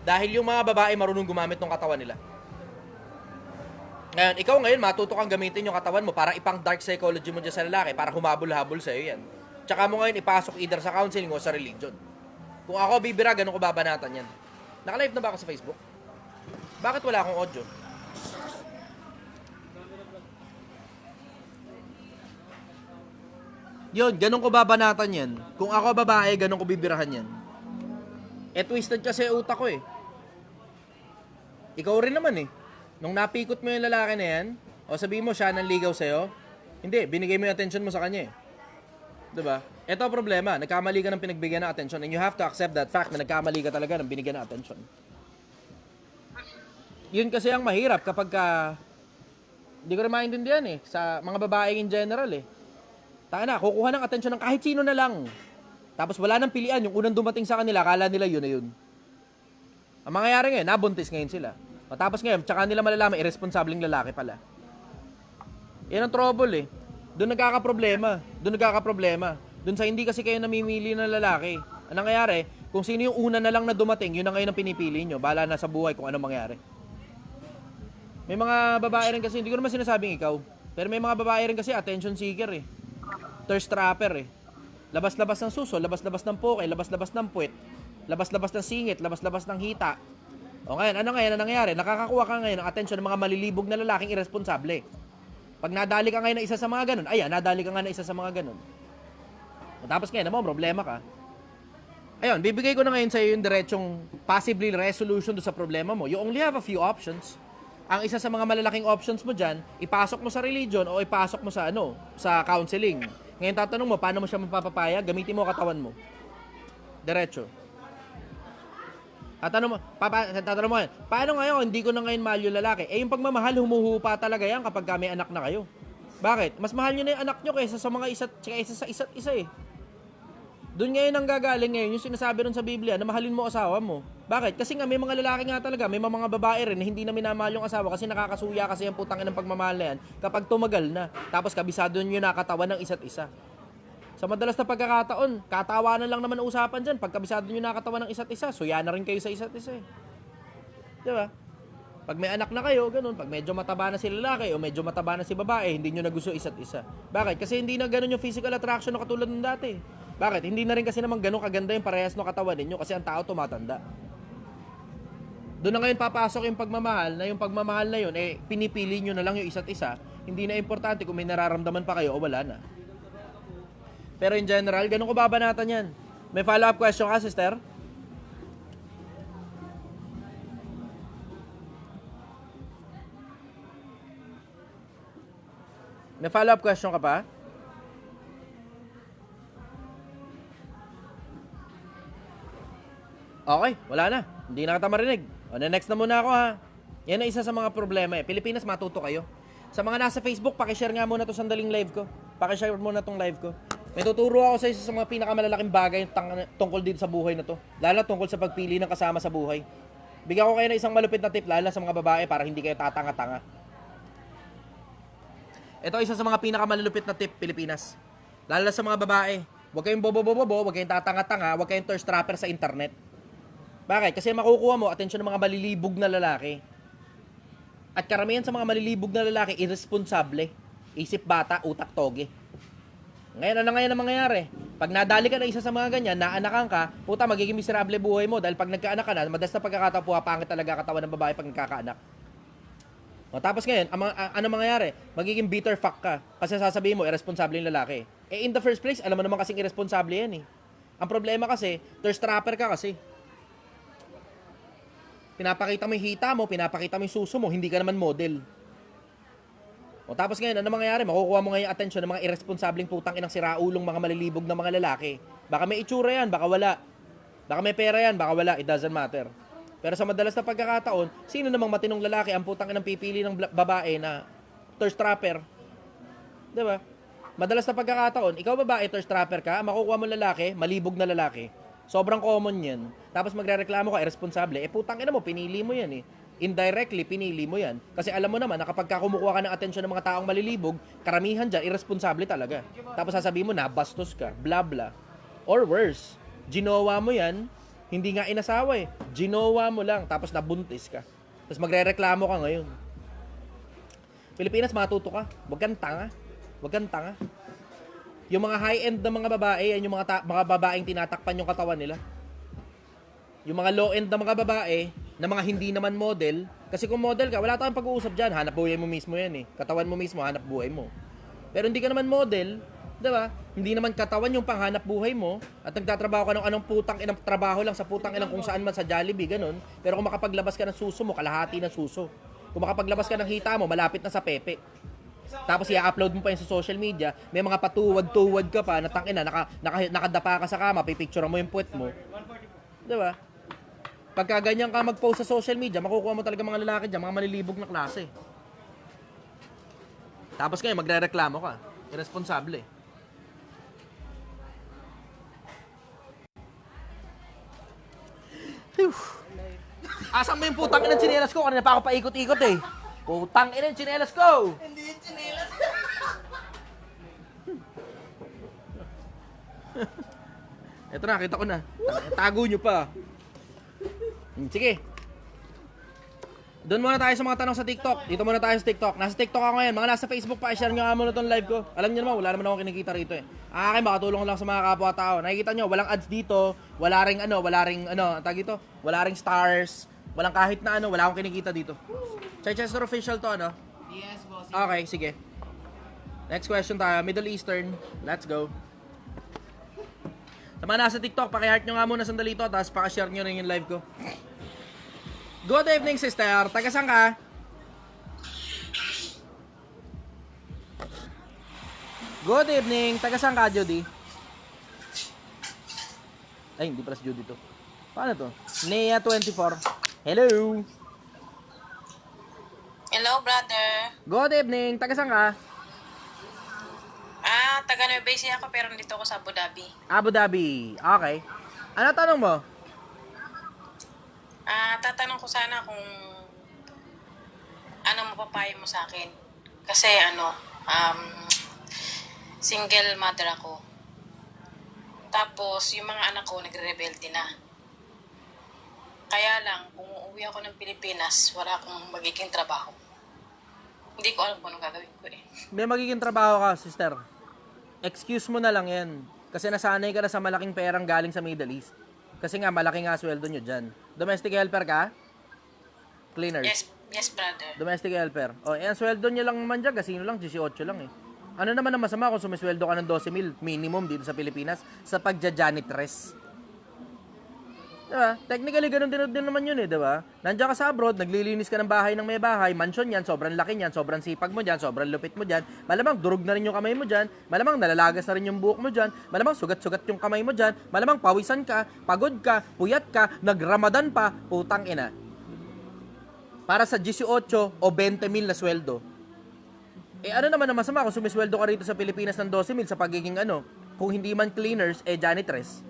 Dahil yung mga babae marunong gumamit ng katawan nila. Ngayon, ikaw ngayon, matuto kang gamitin yung katawan mo para ipang dark psychology mo dyan sa lalaki para humabol-habol sa'yo yan. Tsaka mo ngayon ipasok either sa counseling o sa religion. Kung ako bibira, ganun ko babanatan yan. Naka-live na ba ako sa Facebook? Bakit wala akong audio? Yun, ganun ko babanatan yan. Kung ako babae, ganun ko bibirahan yan. Twisted kasi utak ko eh. Ikaw rin naman eh. Nung napikot mo yung lalaki na yan, o sabihin mo siya nang ligaw sa'yo, hindi, binigay mo yung attention mo sa kanya eh. Diba? Ito ang problema, nagkamali ka ng pinagbigyan ng attention and you have to accept that fact na nagkamali ka talaga ng binigyan ng attention. Yun kasi ang mahirap kapag hindi ko rin maintindihan eh, sa mga babae in general eh. Taka na, kukuha ng attention ng kahit sino na lang. Tapos wala nang pilian, yung unang dumating sa kanila, akala nila yun na yun. Ang mangyayari ngayon, nabuntis ngayon sila. Tapos ngayon, tsaka nila malalaman, irresponsableng lalaki pala. Yan ang trouble eh. Doon nagkakaproblema. Doon sa hindi kasi kayo namimili ng lalaki. Ang nangyayari, kung sino yung una na lang na dumating, yun na ngayon ang pinipili nyo. Bahala na sa buhay kung anong mangyari. May mga babae rin kasi, hindi ko naman sinasabing ikaw, pero may mga babae rin kasi attention seeker eh. Thirst trapper eh. Labas-labas ng suso, labas-labas ng poke, labas-labas ng puwet, labas-labas ng singit, labas-labas ng hita. O ngayon, ano ngayon ang nangyayari? Nakakakuha ka ngayon ng atensyon ng mga malilibog na lalaking irresponsable. Pag nadali ka ngayon ng isa sa mga ganun, ayan, nadali ka nga ng isa sa mga ganun. Tapos ngayon, naman, problema ka. Ayun, bibigay ko na ngayon sa iyo yung diretsong possibly resolution do sa problema mo. You only have a few options. Ang isa sa mga malalaking options mo dyan, ipasok mo sa religion o ipasok mo sa sa counseling. Ngayon tatanong mo, paano mo siya mapapapaya? Gamitin mo katawan mo. Diretso. Tatanong mo, paano ngayon, hindi ko na ngayon mahal yung lalaki? Eh, yung pagmamahal, humuhupa talaga yan kapag may anak na kayo. Bakit? Mas mahal nyo na yung anak nyo kaysa sa mga isa't isa eh. Doon ngayon ang gagaling ngayon, yung sinasabi rin sa Biblia, na mahalin mo asawa mo. Bakit? Kasi nga may mga lalaki nga talaga, may mga babae rin na hindi na minamahal yung asawa kasi nakakasuya kasi yung putangin ng pagmamahal na yan kapag tumagal na. Tapos kabisado nyo nakatawan ng isa't isa. Sa madalas na pagkakataon, katawanan lang naman usapan dyan. Pag kabisado nyo nakatawan ng isa't isa, suya na rin kayo sa isa't isa eh. Diba? Pag may anak na kayo, ganun. Pag medyo mataba na si lalaki o medyo mataba na si babae, hindi nyo nagusto isa't isa. Bakit? Kasi hindi na ganun yung physical attraction na katulad ng dati. Bakit? Hindi na rin kasi naman ganun kaganda yung parehas ng katawan ninyo kasi ang tao tumatanda. Doon na ngayon papasok yung pagmamahal na yun, eh, pinipili nyo na lang yung isa't isa. Hindi na importante kung may nararamdaman pa kayo o wala na. Pero in general, ganun ko babanatan yan. May follow-up question ka, sister? May follow-up question ka pa? Okay, wala na. Hindi na kita marinig. O, next na muna ako ha. Yan ang isa sa mga problema eh. Pilipinas, matuto kayo. Sa mga nasa Facebook, pakishare nga muna to sandaling live ko. Pakishare muna tong live ko. May tuturo ako sa isa sa mga pinakamalalaking bagay tungkol dito sa buhay na to. Lalo tungkol sa pagpili ng kasama sa buhay. Bigyan ko kayo ng isang malupit na tip, lalo sa mga babae para hindi kayo tatanga-tanga. Ito isa sa mga pinakamalulupit na tip, Pilipinas. Lalo sa mga babae. Huwag kayong bobo-bobo, huwag kayong tatanga-tanga, huwag kayong thirst trapper sa internet. Bakit? Kasi makukuha mo atensyon ng mga malilibog na lalaki. At karamihan sa mga malilibog na lalaki, irresponsable. Isip bata, utak toge. Ngayon, ano ngayon ang mangyayari? Pag nadali ka na isa sa mga ganyan, naanakan ka, puta, magiging miserable buhay mo. Dahil pag nagkaanak ka na, madalas na pagkakataon, pangit talaga katawan ng babae pag nagkakaanak. O, tapos ngayon, ano mangyayari? Magiging bitter fuck ka. Kasi sasabihin mo, irresponsable yung lalaki. Eh, in the first place, alam mo naman kasing irresponsable yan eh. Ang problema kasi, thirst trapper ka kasi. Pinapakita mo yung hita mo, pinapakita mo yung suso mo, hindi ka naman model. O tapos ngayon, ano mangyayari? Makukuha mo ngayon atensyon ng mga irresponsableng putang inang siraulong mga malilibog na mga lalaki. Baka may itsura yan, baka wala. Baka may pera yan, baka wala. It doesn't matter. Pero sa madalas na pagkakataon, sino namang matinong lalaki ang putang inang pipili ng babae na thirst trapper? Diba? Madalas na pagkakataon, ikaw babae, thirst trapper ka, makukuha mo lalaki, malibog na lalaki. Sobrang common yan. Tapos magrereklamo ka, irresponsable. Eh putang ina mo, pinili mo yan eh. Indirectly, pinili mo yan. Kasi alam mo naman na kapag kumukuha ka ng atensyon ng mga taong malilibog, karamihan dyan, irresponsable talaga. Tapos sasabihin mo, nabastos ka, bla bla. Or worse, ginawa mo yan Hindi nga inasawa eh. Ginowa mo lang, tapos nabuntis ka. Tapos magrereklamo ka ngayon. Pilipinas, matuto ka. Huwag kang tanga. Huwag kang tanga. Yung mga high-end na mga babae, yan yung mga babaeng tinatakpan yung katawan nila. Yung mga low-end na mga babae, na mga hindi naman model, kasi kung model ka, wala tayong pag-uusap dyan. Hanap buhay mo mismo yan eh. Katawan mo mismo, hanap buhay mo. Pero hindi ka naman model, di ba? Hindi naman katawan yung panghanap buhay mo at nagtatrabaho ka ng anong putang inang trabaho lang sa putang inang kung saan man sa Jollibee, ganun. Pero kung makapaglabas ka ng suso mo, kalahati ng suso. Kung makapaglabas ka ng hita mo, malapit na sa pepe. Tapos i-upload mo pa yun sa social media, may mga patuwad-tuwad ka pa, na tangina, nakadapa ka sa kama, pipicturean mo yung puwet mo. Di ba? Pagka ganyan ka mag-post sa social media, makukuha mo talaga mga lalaki dyan, mga malilibog na klase. Tapos ngayon, magre-reklamo ka. Irresponsable. Asan mo yung putang inang tsinelas ko? Kanina pa ako paikot-ikot eh. Putang inang tsinelas ko! Hindi yung tsinelas. Eto na, kita ko na. Tago nyo pa. Sige. Doon muna tayo sa mga tanong sa TikTok. Dito muna tayo sa TikTok. Nasa TikTok ako ngayon. Mga nasa Facebook pa, i-share nyo nga muna itong live ko. Alam nyo naman, wala naman ako kinikita rito eh. Akin, makatulong lang sa mga kapwa-tao. Nakikita nyo, walang ads dito. Wala ring tag ito, wala ring stars. Walang kahit na wala akong kinikita dito. Chichester official to, ano? Yes, boss. Okay, sige. Next question tayo. Middle Eastern. Let's go. Sa mga nasa TikTok, paki-heart nyo nga muna sandali ito, tapos paki-share nyo rin yung live ko. Good evening, sister. Taga saan ka? Good evening. Taga saan ka, Judy? Ay, hindi pala si Judy to. Paano to? Nea24. Hello. Hello, brother. Good evening. Taga saan ka? Taga Nueva Ecija ako pero nandito ako sa Abu Dhabi. Abu Dhabi. Okay. Ano tanong mo? Tatanong ko sana kung ano mapapayo mo sa akin. Kasi single mother ako. Tapos yung mga anak ko nagre-rebelde na. Kaya lang, kung uuwi ako ng Pilipinas, wala akong magiging trabaho. Hindi ko alam kung anong gagawin ko eh. May magiging trabaho ka, sister. Excuse mo na lang yan. Kasi nasanay ka na sa malaking perang galing sa Middle East. Kasi nga, malaki nga sweldo nyo dyan. Domestic helper ka? Cleaners? Yes, brother. Domestic helper. O, ang sweldo nyo lang naman dyan, kasino lang, 18 lang eh. Ano naman ang masama kung sumisweldo ka ng 12,000 minimum dito sa Pilipinas sa pagja-janitress? Diba? Technically, ganun din naman yun eh, diba? Nandiyan ka sa abroad, naglilinis ka ng bahay ng may bahay, mansion yan, sobrang laki yan, sobrang sipag mo dyan, sobrang lupit mo dyan, malamang durog na rin yung kamay mo dyan, malamang nalalagas na rin yung buhok mo dyan, malamang sugat-sugat yung kamay mo dyan, malamang pawisan ka, pagod ka, puyat ka, nagramadan pa, putang ina. Para sa 18 o 20,000 na sweldo. Eh ano naman ang masama kung sumisweldo ka rito sa Pilipinas ng 12,000 sa pagiging kung hindi man cleaners, janitress.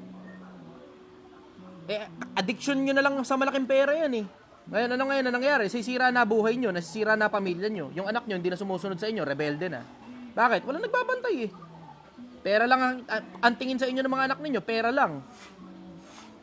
Addiction nyo na lang sa malaking pera yan eh. Ngayon, ano nangyari? Sisira na buhay nyo, nasisira na pamilya nyo. Yung anak nyo hindi na sumusunod sa inyo, rebelde na. Bakit? Walang nagbabantay eh. Pera lang ang tingin sa inyo ng mga anak ninyo, pera lang.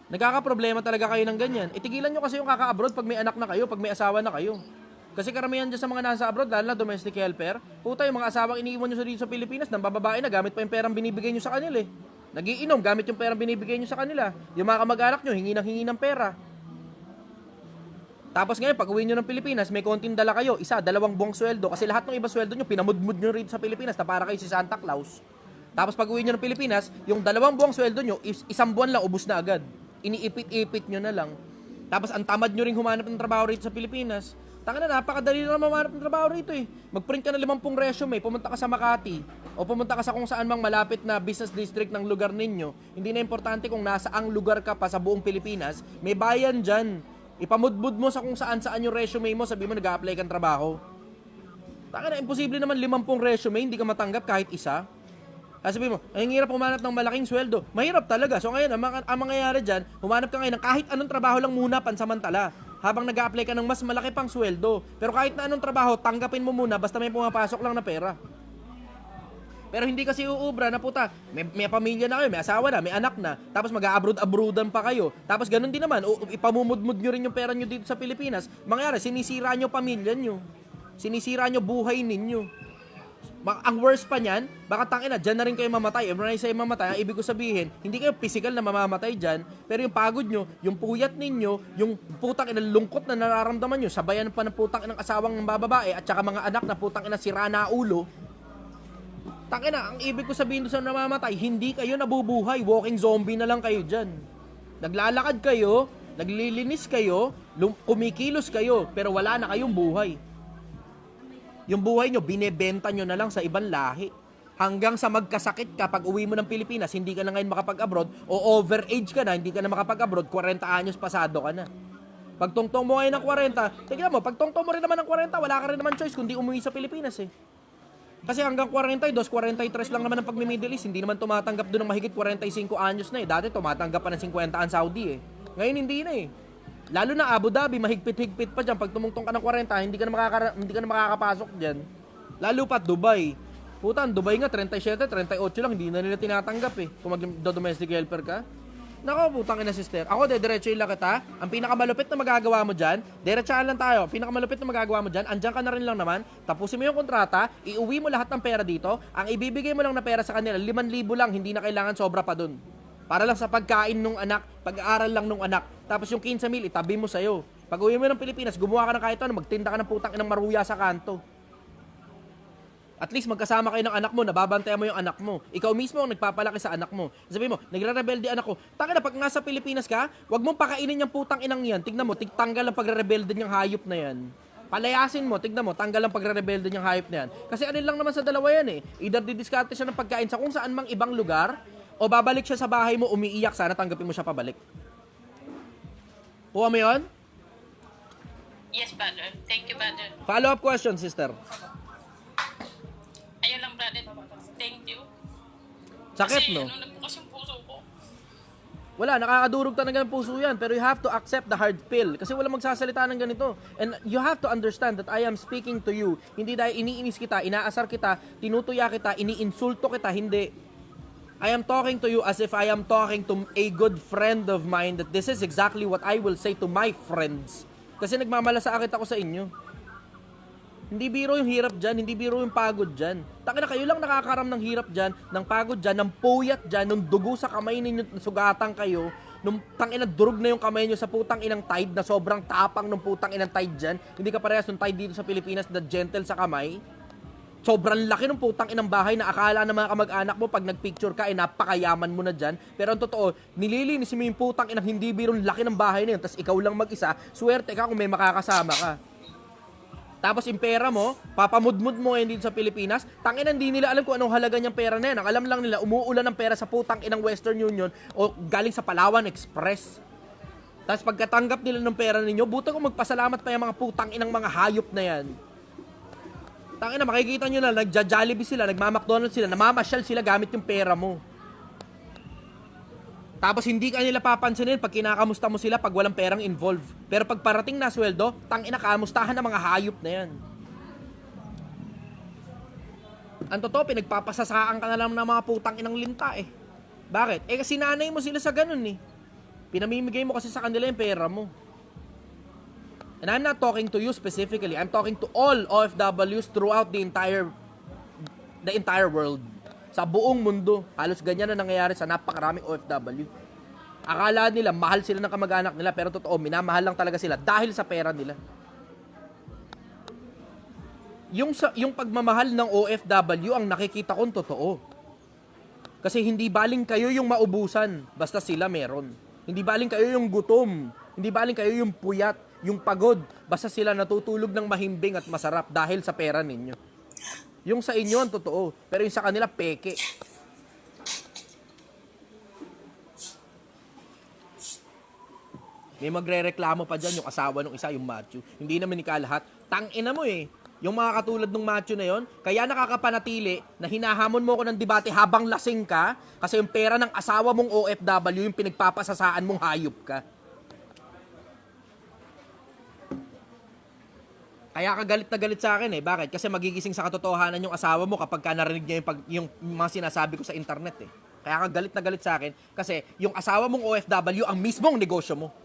Nagkakaproblema talaga kayo ng ganyan. Itigilan nyo kasi yung kaka-abroad pag may anak na kayo, pag may asawa na kayo. Kasi karamihan dyan sa mga nasa abroad, lalo na domestic helper, puta yung mga asawang iniiwan nyo sa dito sa Pilipinas, nang bababae na, gamit pa yung perang binibigay nyo sa kanila eh. Nagiinom, gamit yung perang binibigay nyo sa kanila. Yung mga kamag-anak nyo, hingi ng pera. Tapos ngayon, pag uwi nyo ng Pilipinas, may konting dala kayo, 1, 2 buwang sweldo. Kasi lahat ng iba sweldo nyo, pinamudmud nyo rin sa Pilipinas na para kayo si Santa Claus. Tapos pag uwi nyo ng Pilipinas, yung 2 buwang sweldo nyo, 1 buwan lang, ubus na agad. Iniipit-ipit nyo na lang. Tapos ang tamad nyo rin humanap ng trabaho rito sa Pilipinas. Tanga na, napakadali na humanap ng trabaho rito eh. Mag-print ka ng 50 resume, pumunta ka sa Makati, o pumunta ka sa kung saan mang malapit na business district ng lugar ninyo. Hindi na importante kung nasa ang lugar ka pa sa buong Pilipinas, may bayan dyan. Ipamudbud mo sa kung saan yung resume mo, sabi mo nag-a-apply kang trabaho. Tanga na, imposible naman 50 resume, hindi ka matanggap kahit isa. Kasi sabi mo, ay hirap humanap ng malaking sweldo. Mahirap talaga. So ngayon, ang mangyayari dyan, humanap ka ngayon ng kahit anong trabaho lang muna pansamantala. Habang nag-a-apply ka ng mas malaki pang sweldo. Pero kahit na anong trabaho, tanggapin mo muna basta may pumapasok lang na pera. Pero hindi kasi uubra na puta. May pamilya na kayo, may asawa na, may anak na. Tapos mag-a-abroad-abroadan pa kayo. Tapos ganun din naman, ipamumudmud nyo rin yung pera nyo dito sa Pilipinas. Mangyari, sinisira nyo pamilya nyo. Sinisira nyo buhay ninyo. Ang worst pa niyan, baka tangina, dyan na rin kayo mamatay. Every na sa'yo mamatay, ang ibig ko sabihin, hindi kayo physical na mamamatay dyan, pero yung pagod nyo, yung puyat ninyo, yung putang inang lungkot na nararamdaman nyo, sabayan pa ng putang inang asawang bababae at saka mga anak na putang inang sira na ulo, tangina, ang ibig ko sabihin doon sa namamatay, hindi kayo nabubuhay, walking zombie na lang kayo dyan. Naglalakad kayo, naglilinis kayo, kumikilos kayo, pero wala na kayong buhay. Yung buhay nyo, binebenta nyo na lang sa ibang lahi. Hanggang sa magkasakit ka pag uwi mo ng Pilipinas, hindi ka na ngayon makapag-abroad, o overage ka na, hindi ka na makapag-abroad, 40 anyos pasado ka na. Pag tungtong mo ngayon ng 40, tignan mo, pag tungtong mo rin naman ng 40, wala ka rin naman choice kundi umuwi sa Pilipinas eh. Kasi hanggang 42, 43 lang naman ang pag-Middle East, hindi naman tumatanggap doon ng mahigit 45 anyos na eh. Dati tumatanggap pa ng 50 ang Saudi eh. Ngayon hindi na eh. Lalo na Abu Dhabi, mahigpit-higpit pa dyan. Pag tumungtong ka ng 40, hindi ka na makakapasok dyan. Lalo pa Dubai. Puta, Dubai nga, 37, 38 lang, hindi na nila tinatanggap eh. Kung mag-domestic helper ka. Nako, putang ina sister. Ako, dediretsuhin lang kita. Ang pinakamalupit na magagawa mo dyan, diretsahan lang tayo. Pinakamalupit na magagawa mo dyan, andyan ka na rin lang naman. Tapusin mo yung kontrata, iuwi mo lahat ng pera dito. Ang ibibigay mo lang na pera sa kanila, 5,000 lang, hindi na kailangan sobra pa dun. Para lang sa pagkain nung anak, pag-aaral lang nung anak. Tapos yung 15,000, itabi mo sa'yo. Pag uwi mo ng Pilipinas, gumawa ka ng kahit ano, magtinda ka ng putang inang maruya sa kanto. At least magkasama kayo ng anak mo, nababantayan mo yung anak mo. Ikaw mismo ang nagpapalaki sa anak mo. Sabi mo, nagre-rebelde anak ko. Taka na, pag nga sa Pilipinas ka, wag mong pakainin yung putang inang yan. Tignan mo, tanggal ang pagre-rebelde niyang hayop na yan. Palayasin mo, tignan mo, tanggal ang pagre-rebelde niyang hayop na yan. Kasi ano lang naman sa dalawa yan eh. Either didiskarte siya ng pagkain sa kung saan mang ibang lugar, o babalik siya sa bahay mo, umiiyak, sana tanggapin mo siya pabalik. Kuha mo yun? Yes, brother. Thank you, brother. Follow-up question, sister. Ayun lang, brother. Thank you. Sakit, Kasi, no? nagbukas yung puso ko. Wala, nakakadurog talaga ng puso yan. Pero you have to accept the hard pill. Kasi wala magsasalita ng ganito. And you have to understand that I am speaking to you. Hindi dahil iniinis kita, inaasar kita, tinutuya kita, iniinsulto kita, hindi. I am talking to you as if I am talking to a good friend of mine that this is exactly what I will say to my friends. Kasi nagmamalasakit ako sa inyo. Hindi biro yung hirap dyan, hindi biro yung pagod dyan. Takina, kayo lang nakakaram ng hirap dyan, ng pagod dyan, ng puyat dyan, ng dugo sa kamay ninyo, sugatan kayo, nung tangina durog na yung kamay nyo sa putang inang tide na sobrang tapang ng putang inang tide dyan. Hindi ka parehas ng tide dito sa Pilipinas na gentle sa kamay. Sobrang laki ng putang inang bahay na akala ng mga kamag-anak mo pag nagpicture ka, napakayaman mo na dyan. Pero ang totoo, nililinis mo yung putang inang hindi birong laki ng bahay na yun, tapos ikaw lang mag-isa, swerte ka kung may makakasama ka. Tapos yung pera mo, papamudmud mo ngayon dito sa Pilipinas, tangina hindi nila alam kung anong halaga niyang pera na yan. Ang alam lang nila, umuulan ng pera sa putang inang Western Union o galing sa Palawan Express. Tapos pagkatanggap nila ng pera ninyo, buta kung magpasalamat pa yung mga putang inang mga hayop na yan. Tangina, makikita nyo na, nagja-Jollibee sila, nagma-McDonald's sila, namamasyal sila gamit yung pera mo. Tapos hindi ka nila papansinin pag kinakamusta mo sila pag walang perang involved. Pero pag parating na sweldo, tangina, kamustahan ng mga hayop na yan. Ang totoo, pinagpapasasaan ka na lang ng mga putang inang linta eh. Bakit? Eh kasi nanay mo sila sa ganun eh. Pinamimigay mo kasi sa kanila yung pera mo. And I'm not talking to you specifically. I'm talking to all OFWs throughout the entire world. Sa buong mundo. Halos ganyan na nangyayari sa napakaraming OFW. Akala nila, mahal sila ng kamag-anak nila, pero totoo, minamahal lang talaga sila dahil sa pera nila. Yung pagmamahal ng OFW, ang nakikita kong totoo. Kasi hindi baling kayo yung maubusan, basta sila meron. Hindi baling kayo yung gutom. Hindi baling kayo yung puyat, yung pagod, basta sila natutulog ng mahimbing at masarap dahil sa pera ninyo. Yung sa inyo ang totoo, pero yung sa kanila peke. May magrereklamo pa dyan yung asawa ng isa, yung macho. Hindi naman ika lahat. Tangina mo eh. Yung mga katulad ng macho na yon, kaya nakakapanatili na hinahamon mo ko ng debate habang lasing ka kasi yung pera ng asawa mong OFW yung pinagpapasasaan mong hayop ka. Kaya ka galit na galit sa akin eh. Bakit? Kasi magigising sa katotohanan yung asawa mo kapag ka narinig niya yung mga sinasabi ko sa internet eh. Kaya ka galit na galit sa akin kasi yung asawa mong OFW ang mismong negosyo mo.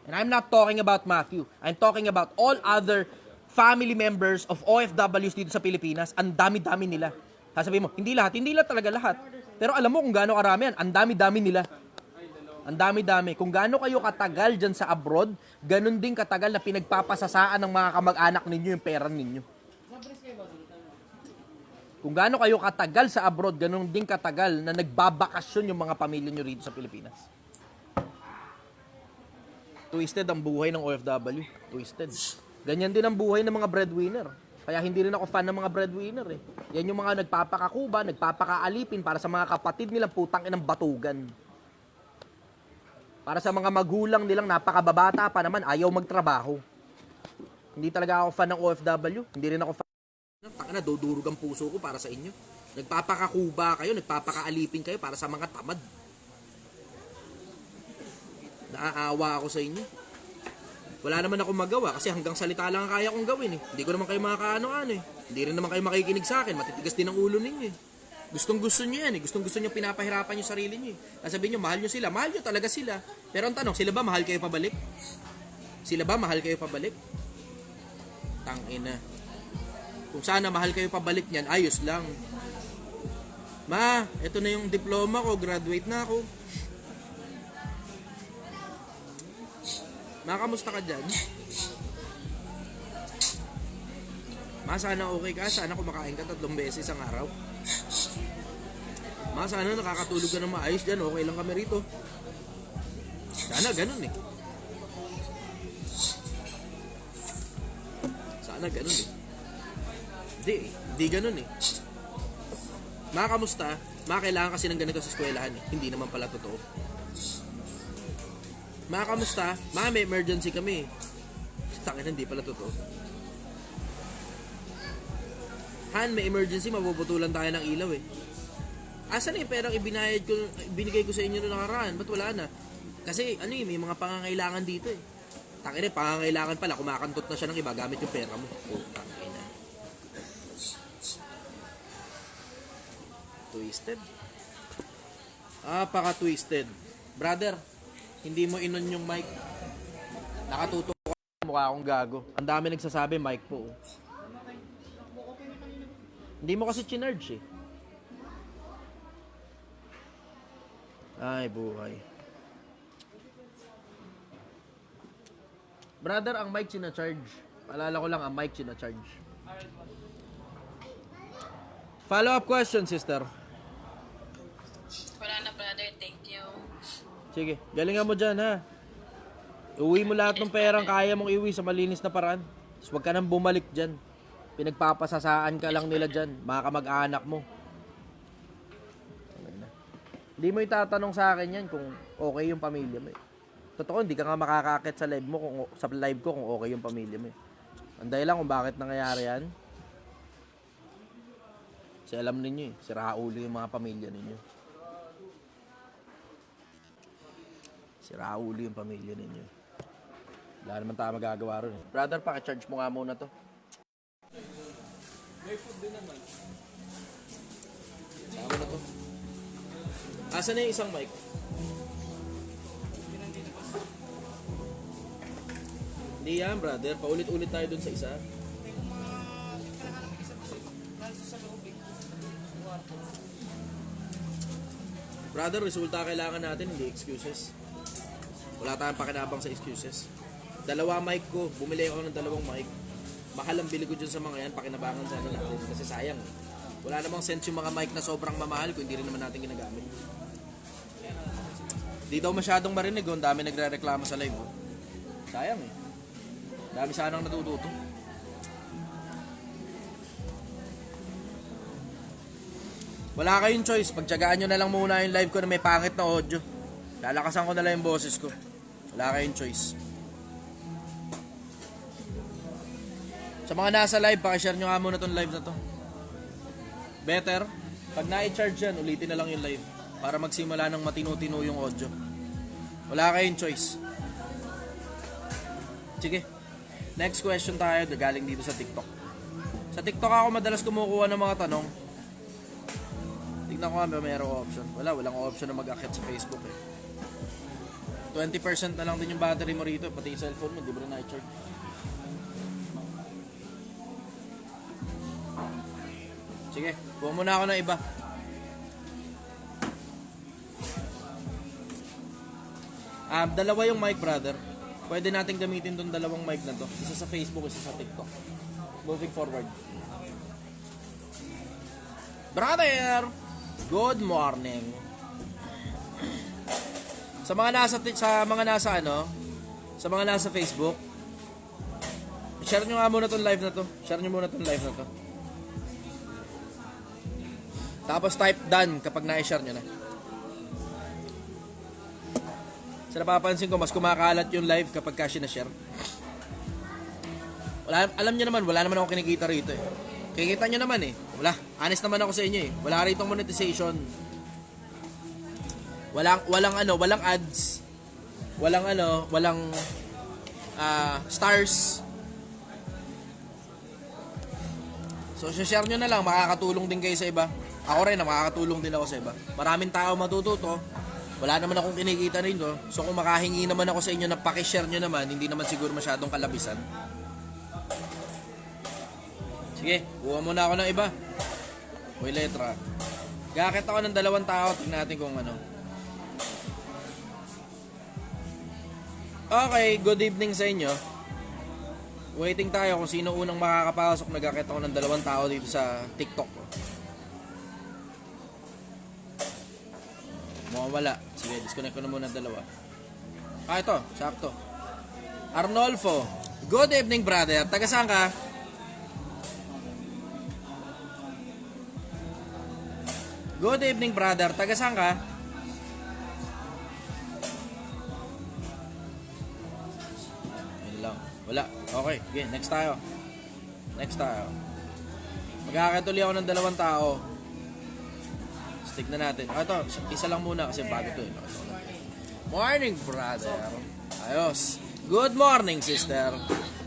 And I'm not talking about Matthew. I'm talking about all other family members of OFWs dito sa Pilipinas. Ang dami-dami nila. Sasabihin mo, hindi lahat talaga lahat. Pero alam mo kung gaano karami yan. Ang dami-dami nila. Ang dami-dami. Kung gaano kayo katagal dyan sa abroad, ganun din katagal na pinagpapasasaan ng mga kamag-anak ninyo yung pera ninyo. Kung gaano kayo katagal sa abroad, ganun din katagal na nagbabakasyon yung mga pamilya nyo rito sa Pilipinas. Twisted ang buhay ng OFW. Twisted. Ganyan din ang buhay ng mga breadwinner. Kaya hindi rin ako fan ng mga breadwinner eh. Yan yung mga nagpapakakuba, nagpapakaalipin para sa mga kapatid nilang putang inang batugan. Para sa mga magulang nilang napakababata pa naman, ayaw magtrabaho. Hindi talaga ako fan ng OFW. Hindi rin ako fan. Taka na, dudurog ang puso ko para sa inyo. Nagpapakakuba kayo, nagpapakaalipin kayo para sa mga tamad. Naaawa ako sa inyo. Wala naman akong magawa kasi hanggang salita lang ang kaya kong gawin eh. Hindi ko naman kayo makakaano-ano eh. Hindi rin naman kayo makikinig sa akin. Matitigas din ang ulo ninyo eh. Gustong-gusto nyo yan eh. Gustong-gusto nyo pinapahirapan yung sarili nyo eh. Sasabihin nyo, mahal nyo sila. Mahal nyo talaga sila. Pero ang tanong, sila ba mahal kayo pabalik? Sila ba mahal kayo pabalik? Tangina. Kung sana mahal kayo pabalik niyan, ayos lang. Ma, eto na yung diploma ko. Graduate na ako. Ma, kamusta ka dyan? Ma, sana okay ka. Sana kumakain ka 3 beses ang araw. Ma, sana nakakatulog ka ng maayos dyan. Okay lang kami rito. Sana ganun eh. Sana ganun eh. Di ganun eh. Ma, kamusta? Ma, kailangan kasi ng ganito sa eskwelahan eh. Hindi naman pala totoo. Ma, kamusta? Ma, may emergency kami. Tangin, hindi pala totoo. Han, may emergency, mapuputulan tayo ng ilaw eh. Asan yung perang ibinigay ko sa inyo noong nakaraan? Ba't wala na? Kasi ano may mga pangangailangan dito eh. Tangin eh, pangangailangan pala, kumakantot na siya ng iba gamit yung pera mo. Oh, tangin na. Twisted. Paka-twisted. Brother, hindi mo inon yung mic. Nakatutok ko, mukha akong gago. Ang dami nagsasabi, mic po. Hindi mo kasi chinarge eh. Ay, buhay. Brother, ang mic charge. Paalala ko lang, ang mic charge. Follow-up question, sister. Wala na, brother. Thank you. Sige, galingan mo dyan, ha? Uwi mo lahat ng perang kaya mong iwi sa malinis na paraan. So, huwag ka nang bumalik dyan. Pinagpapasasaan ka lang nila dyan. Mga kamag-anak mo. Hindi mo itatanong sa akin yan kung okay yung pamilya mo eh. Totoo, hindi ka nga makakakit sa live mo sa live ko kung okay yung pamilya mo eh. Ang dahilan kung bakit nangyayari yan. Kasi alam ninyo eh, sira ulo yung mga pamilya ninyo. Sira ulo yung pamilya ninyo. Wala naman tayo magagawa ron eh. Brother, pakicharge mo nga muna to. May food din naman. Sama na to. Asan na yung isang mic? Hindi yan, brother. Paulit-ulit tayo dun sa isa. Brother, resulta kailangan natin, hindi excuses. Wala tayong pakinabang sa excuses. 2 mic ko. Bumili ako ng 2 mic. Mahal ang bili ko dyan sa mga yan. Pakinabangan sana natin. Kasi sayang. Wala namang sense yung mga mic na sobrang mamahal kung hindi rin naman natin ginagamit. Di daw masyadong marinig. Ang dami nagre-reklamo sa live. Sayang eh. Dami sanang natututo. Wala kayong choice. Pagtyagaan nyo na lang muna yung live ko na may pangit na audio. Lalakasan ko na lang yung boses ko. Wala kayong choice. Sa mga nasa live, pakishare nyo nga muna tong live na to. Better, pag na-charge yan, ulitin na lang yung live. Para magsimula ng matino-tino yung audio. Wala kayong choice. Sige. Next question tayo, galing dito sa TikTok. Sa TikTok ako madalas kumukuha ng mga tanong. Tignan ko nga, mayroong option. Walang option na mag-akit sa Facebook eh. 20% na lang din yung battery mo rito, pati yung cellphone mo, di ba na i-charge? Sige, kuha muna ako ng iba. Dalawa yung mic, brother. Pwede natin gamitin tong dalawang mic na to. Isa sa Facebook, isa sa TikTok. Moving forward. Brother! Good morning. Sa mga nasa Facebook, share nyo nga muna tong live na to. Tapos type done kapag na-share nyo na. Sa napapansin ko, mas kumakalat yung live kapag kasi na-share. Alam nyo naman, wala naman ako kinikita rito eh. Kikita nyo naman eh. Wala. Honest naman ako sa inyo eh. Wala rito monetization. Walang ads. Walang stars. So, share nyo na lang. Makakatulong din kayo sa iba. Ako rin, makakatulong din ako sa iba. Maraming tao matututo. Wala naman akong kinikita rito. So, kung makahingi naman ako sa inyo na pakishare nyo naman, hindi naman siguro masyadong kalabisan. Sige, kuha muna ako ng iba. Uy, letra. Gakit ako ng 2 tao. Tignan natin kung ano. Okay, good evening sa inyo. Waiting tayo kung sino unang makakapasok. Nagkakita ako ng 2 tao dito sa TikTok. Mukhang wala. Sige, disconnect ko na muna 2. Ito, sakto. Arnolfo. Good evening, brother. Taga saan ka? Good evening, brother. Taga saan ka? Yun lang. Wala. Okay. Okay, next tayo. Magkakatuloy ako ng 2 tao. Stick na natin. Ito, isa lang muna kasi bago to. Morning, brother. Ayos. Good morning, sister.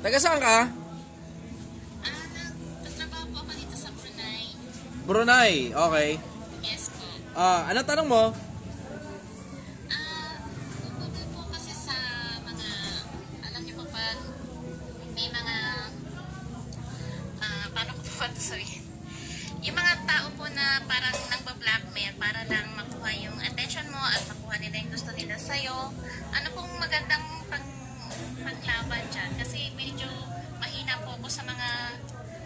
Taga saan ka? Nagtatrabaho po ako dito sa Brunei. Brunei. Okay. Yes po. Ano tanong mo? Tungkol po kasi sa mga, alam niyo po pag may mga, paano ko po ito sabihin? Yung mga tao po na parang nagpa-blackmail para lang makuha yung attention mo at makuha nila yung gusto nila sa'yo. Ano pong magandang panglaban dyan? Kasi medyo mahina po ako sa mga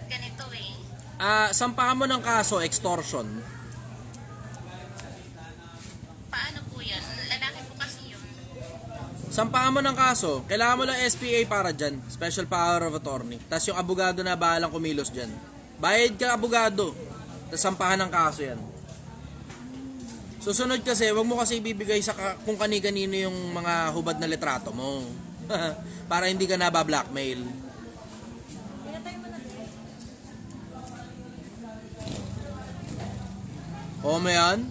ganito eh. Sampahan mo ng kaso, extortion. Paano po yan? Lalaki po kasi yun. Sampahan mo ng kaso, kailangan mo lang SPA para dyan, Special Power of Attorney. Tapos yung abogado na bahalang kumilos dyan. Bayad ka abogado, tapos sampahan ng kaso yan. Susunod kasi, wag mo kasi ibibigay sa kung kani-kanino yung mga hubad na litrato mo. Para hindi ka naba-blackmail. O mo yan?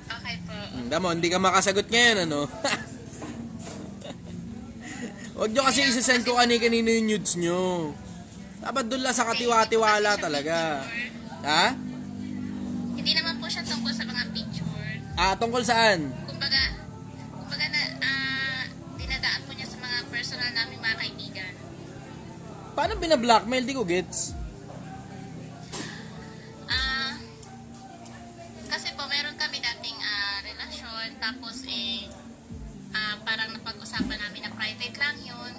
Okay po. Damo, hindi ka makasagot ngayon, ano? Huwag nyo kasi isasend ko kani-kanino yung nudes nyo. Dapat doon lang sa katiwa-tiwala talaga. Ha? Hindi naman po siya tungkol sa mga picture. Tungkol saan? Kumbaga na, dinadaan po niya sa mga personal naming mga kaibigan. Paano binablockmail? Di ko gets. Kasi po, meron kami dating relasyon, tapos parang napag-usapan namin na private lang yun.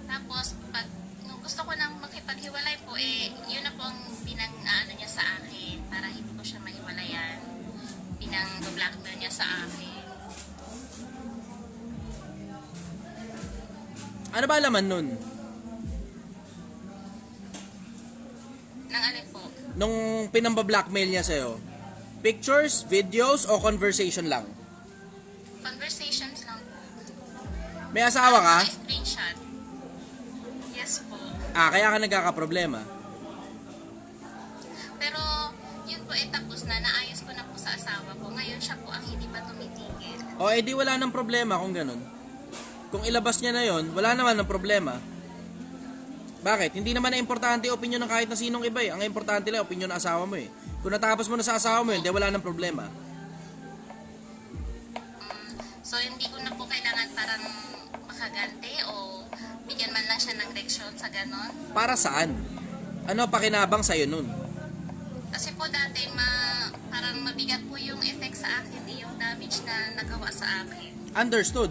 Tapos, pag nung gusto ko nang makipaghiwalay po, yun na po ang pinang-ano niya sa akin, para hindi ko siya mahiwalayan. Pinang-blackmail niya sa akin. Ano ba laman nun? Nang alin po? Nung pinambablockmail niya sa'yo? Pictures, videos, o conversation lang? Conversations lang po. May asawa ka? May screenshot. Yes po. Kaya ka nagkakaproblema. Pero, yun po tapos na, naayos ko na po sa asawa ko. Ngayon siya po ang hindi pa tumitigil. O edi wala nang problema kung ganun. Kung ilabas niya na yon, wala naman ng problema. Bakit? Hindi naman na importante yung opinion ng kahit na sinong iba eh. Ang importante lang, opinion ng asawa mo eh. Kung natapos mo na sa asawa mo yun, di wala nang problema. So, hindi ko na po kailangan parang makaganti o bigyan man lang siya ng leksyon sa ganon. Para saan? Ano pakinabang sa'yo nun? Kasi po dati, parang mabigat po yung effect sa akin, yung damage na nagawa sa akin. Understood.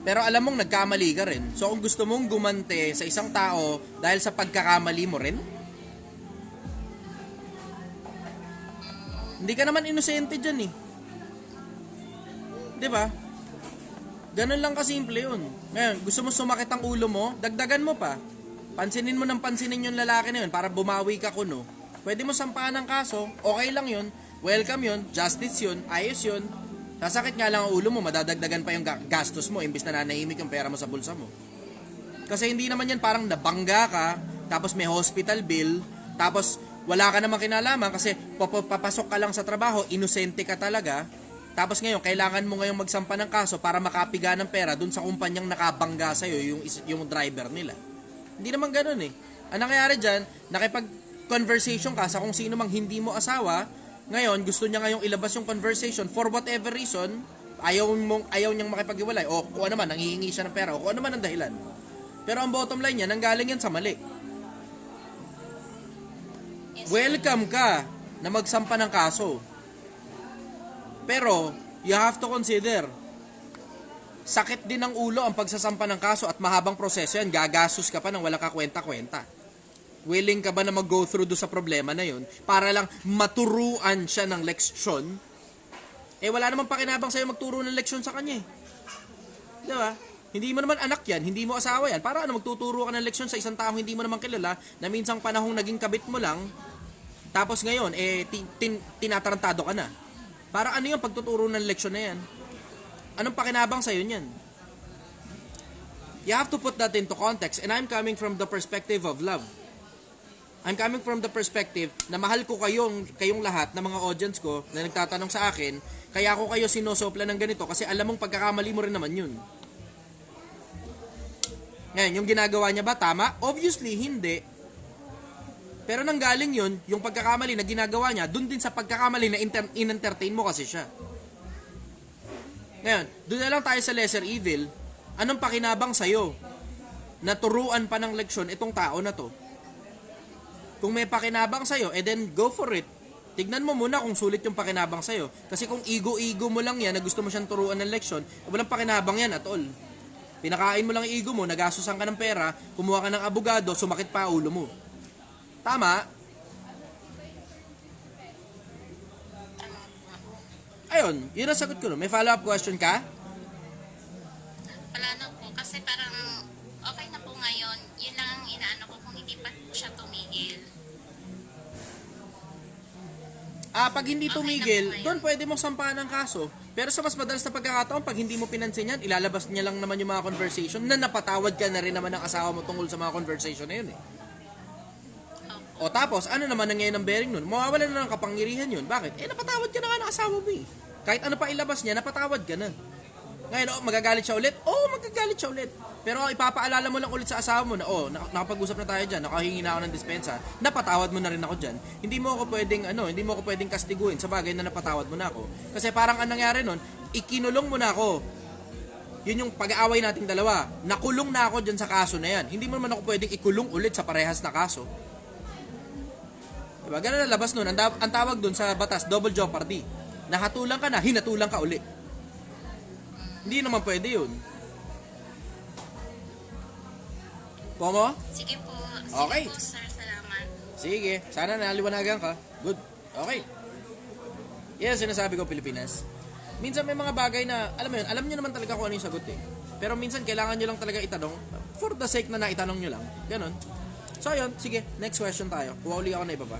Pero alam mong nagkamali ka rin. So kung gusto mong gumante sa isang tao dahil sa pagkakamali mo rin, hindi ka naman inosente dyan eh. Di ba? Ganun lang kasimple yun. Ngayon, gusto mo sumakit ang ulo mo, dagdagan mo pa. Pansinin mo ng pansinin yung lalaki na yun para bumawi ka kuno. Pwede mo sampahan ng kaso, okay lang yun, welcome yun, justice yun, ayos yun. Sasakit nga lang ang ulo mo, madadagdagan pa yung gastos mo imbis na nanahimik yung pera mo sa bulsa mo. Kasi hindi naman yan parang nabangga ka, tapos may hospital bill, tapos wala ka namang kinalaman kasi papasok ka lang sa trabaho, inosente ka talaga. Tapos ngayon, kailangan mo ngayong magsampa ng kaso para makapiga ng pera dun sa kumpanyang nakabangga sa'yo, yung driver nila. Hindi naman ganun eh. Ang nangyayari dyan, nakipag-conversation ka sa kung sino mang hindi mo asawa. Ngayon, gusto niya ngayong ilabas yung conversation for whatever reason, ayaw niyang makipag-iwalay o kung ano man, nanghihingi siya ng pera o kung ano man ang dahilan. Pero ang bottom line niya, nanggaling yan sa mali. Welcome ka na magsampa ng kaso. Pero, you have to consider, sakit din ng ulo ang pagsasampa ng kaso at mahabang proseso yan, gagastos ka pa ng walang kakwenta-kwenta. Willing ka ba na mag-go through do sa problema na yun para lang maturuan siya ng leksyon? Eh wala namang pakinabang sa'yo magturo ng leksyon sa kanya eh. Di ba? Hindi mo naman anak yan, hindi mo asawa yan. Para ano magtuturo ka ng leksyon sa isang taong hindi mo naman kilala na minsang panahong naging kabit mo lang, tapos ngayon eh tinatarantado ka na. Para ano yung pagtuturo ng leksyon na yan? Anong pakinabang sa'yo niyan? You have to put that into context and I'm coming from the perspective of love. I'm coming from the perspective na mahal ko kayong lahat na mga audience ko na nagtatanong sa akin, kaya ako kayo sinosopla ng ganito kasi alam mong pagkakamali mo rin naman yun. Ngayon, yung ginagawa niya ba tama? Obviously, hindi. Pero nanggaling yun, yung pagkakamali na ginagawa niya, dun din sa pagkakamali na in-entertain mo kasi siya. Ngayon, dun na lang tayo sa lesser evil. Anong pakinabang sa'yo? Naturuan pa ng leksyon itong tao na to. Kung may pakinabang sa'yo, then go for it. Tignan mo muna kung sulit yung pakinabang sa'yo. Kasi kung ego-ego mo lang yan na gusto mo siyang turuan ng leksyon, walang pakinabang yan at all. Pinakain mo lang ego mo, nagastusan ka ng pera, kumuha ka ng abogado, sumakit pa ulo mo. Tama? Ayun, yun ang sagot ko. No? May follow-up question ka? Wala na po, kasi parang okay na po ngayon. Yun lang ang inaano ko kung hindi pa siya tumigil. Pag hindi tumigil, doon pwede mong sampahan ng kaso. Pero sa mas madalas na pagkakataon, pag hindi mo pinansin yan, ilalabas niya lang naman yung mga conversation na napatawad ka na rin naman ng asawa mo tungkol sa mga conversation na yun eh. O tapos, ano naman ang ngayon ng bearing nun? Mawawala na ng kapangyarihan yun. Bakit? Napatawad ka na nga ng asawa mo eh. Kahit ano pa ilabas niya, napatawad ka na. Ngayon, magagalit siya ulit? Magagalit siya ulit. Pero ipapaalala mo lang ulit sa asawa mo na, nakapag-usap na tayo dyan, nakahingi na ako ng dispensa, napatawad mo na rin ako dyan. Hindi mo ako pwedeng kastiguin sa bagay na napatawad mo na ako. Kasi parang anong nangyari nun, ikinulong mo na ako. Yun yung pag-aaway nating dalawa. Nakulong na ako dyan sa kaso na yan. Hindi mo naman ako pwedeng ikulong ulit sa parehas na kaso. Diba? Ganun na labas nun. Ang tawag dun sa batas, double jeopardy. Nahatulang ka na, hinatulang ka ulit. Hindi naman pwede yun. Pomo? Sige po. Okay. Sige po, sir. Salamat. Sige. Sana naliwanagan ka. Good. Okay. Yan sinasabi ko, Pilipinas. Minsan may mga bagay na, alam mo yun, alam nyo naman talaga kung ano yung sagot eh. Pero minsan kailangan nyo lang talaga itanong for the sake na naitanong nyo lang. Ganon. So ayun, sige, next question tayo. Kuha uli ako na ibaba.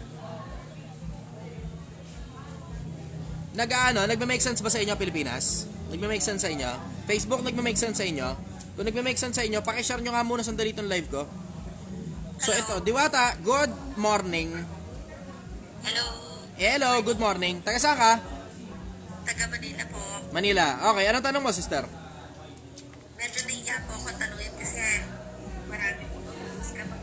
Nagme-make sense ba sa inyo, Pilipinas? Nagme-make sense sa inyo? Facebook, nagme-make sense sa inyo? Kung nagme-make sense sa inyo, pakishare nyo nga muna sandali itong live ko. So ito, Diwata, good morning. Hello. Hello, good morning. Taga saan ka? Taga Manila po. Manila. Okay, anong tanong mo, sister? Medyo naiya po ako tanungin kasi marami po kapag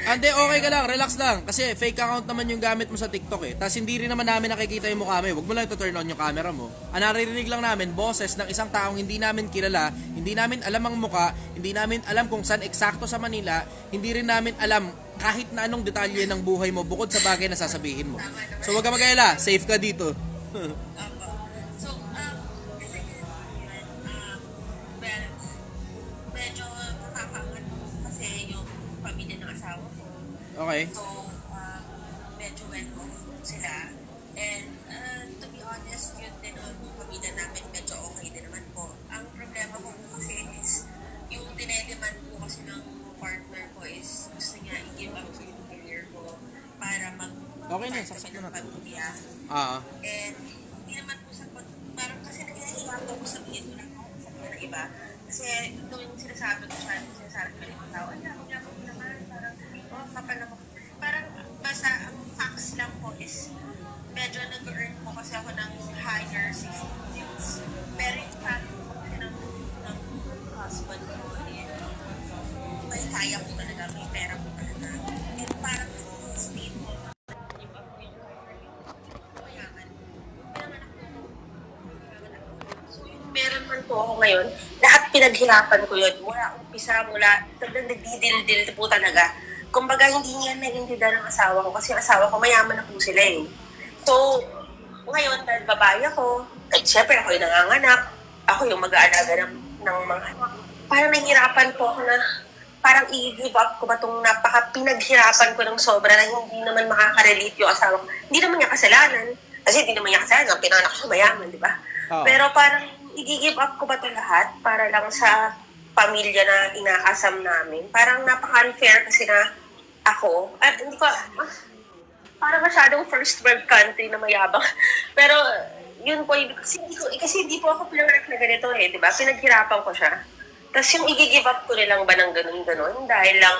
Ande, okay ka lang, relax lang. Kasi fake account naman yung gamit mo sa TikTok eh. Tapos hindi rin naman namin nakikita yung mukha mo eh. Huwag mo lang ito turn on yung camera mo. Ang naririnig lang namin, boses ng isang taong hindi namin kilala, hindi namin alam ang mukha, hindi namin alam kung saan eksakto sa Manila, hindi rin namin alam kahit na anong detalye ng buhay mo bukod sa bagay na sasabihin mo. So huwag ka mag-alala, safe ka dito. Opo. So, kasi well, medyo nakakaangat po kasi yung pamilya ng asawa ko. Okay. So, medyo well off sila. And to be honest, yun din ang pamilya namin medyo okay din naman po. Ang problema ko po kasi is yung dinedemand po kasi ng partner ko is gusto niya i-give up yung career ko para Okay na, saksak mo na. pamilya. Ah. And hindi naman po sa parang kasi nagkahihirapan ko sabihin ko lang sa mga iba. Kasi tuwing sinasabi ko siya, sinasabi ko ng tao, ako naman, parang, kapal ako. Parang basta ang facts lang po is medyo nag-earn po kasi ako ng higher 60 years. Pero yung family ko kasi ng husband ko, may kaya ko talaga, may pera ko talaga. And parang stable. Meron man po ako ngayon, lahat pinaghirapan ko yun. Mula umpisa, nagdidil-dil po talaga. Kumbaga, hindi niya naiintindihan ng asawa ko kasi ang asawa ko mayaman na po sila eh. So, ngayon, dahil babae ako, at syempre ako yung nanganganak, ako yung mag-aalaga ng mga parang nahihirapan po ako na parang i-give up ko ba itong napaka-pinaghirapan ko ng sobra na hindi naman makaka-relate yung asawa ko. Hindi naman niya kasalanan. Kasi hindi naman niya kasalanan. Pinanak ko siya mayaman, di ba? Oh. Pero parang i-give up ko ba ito lahat para lang sa pamilya na inaasam namin? Parang napaka-unfair kasi na ako, at hindi ko, parang masyadong first world country na mayabang. Pero yun po, kasi hindi po ako pinanganak na ganito eh, di ba? Pinaghirapan ko siya. Tapos yung i-give up ko nilang ba ng ganun-ganun dahil lang,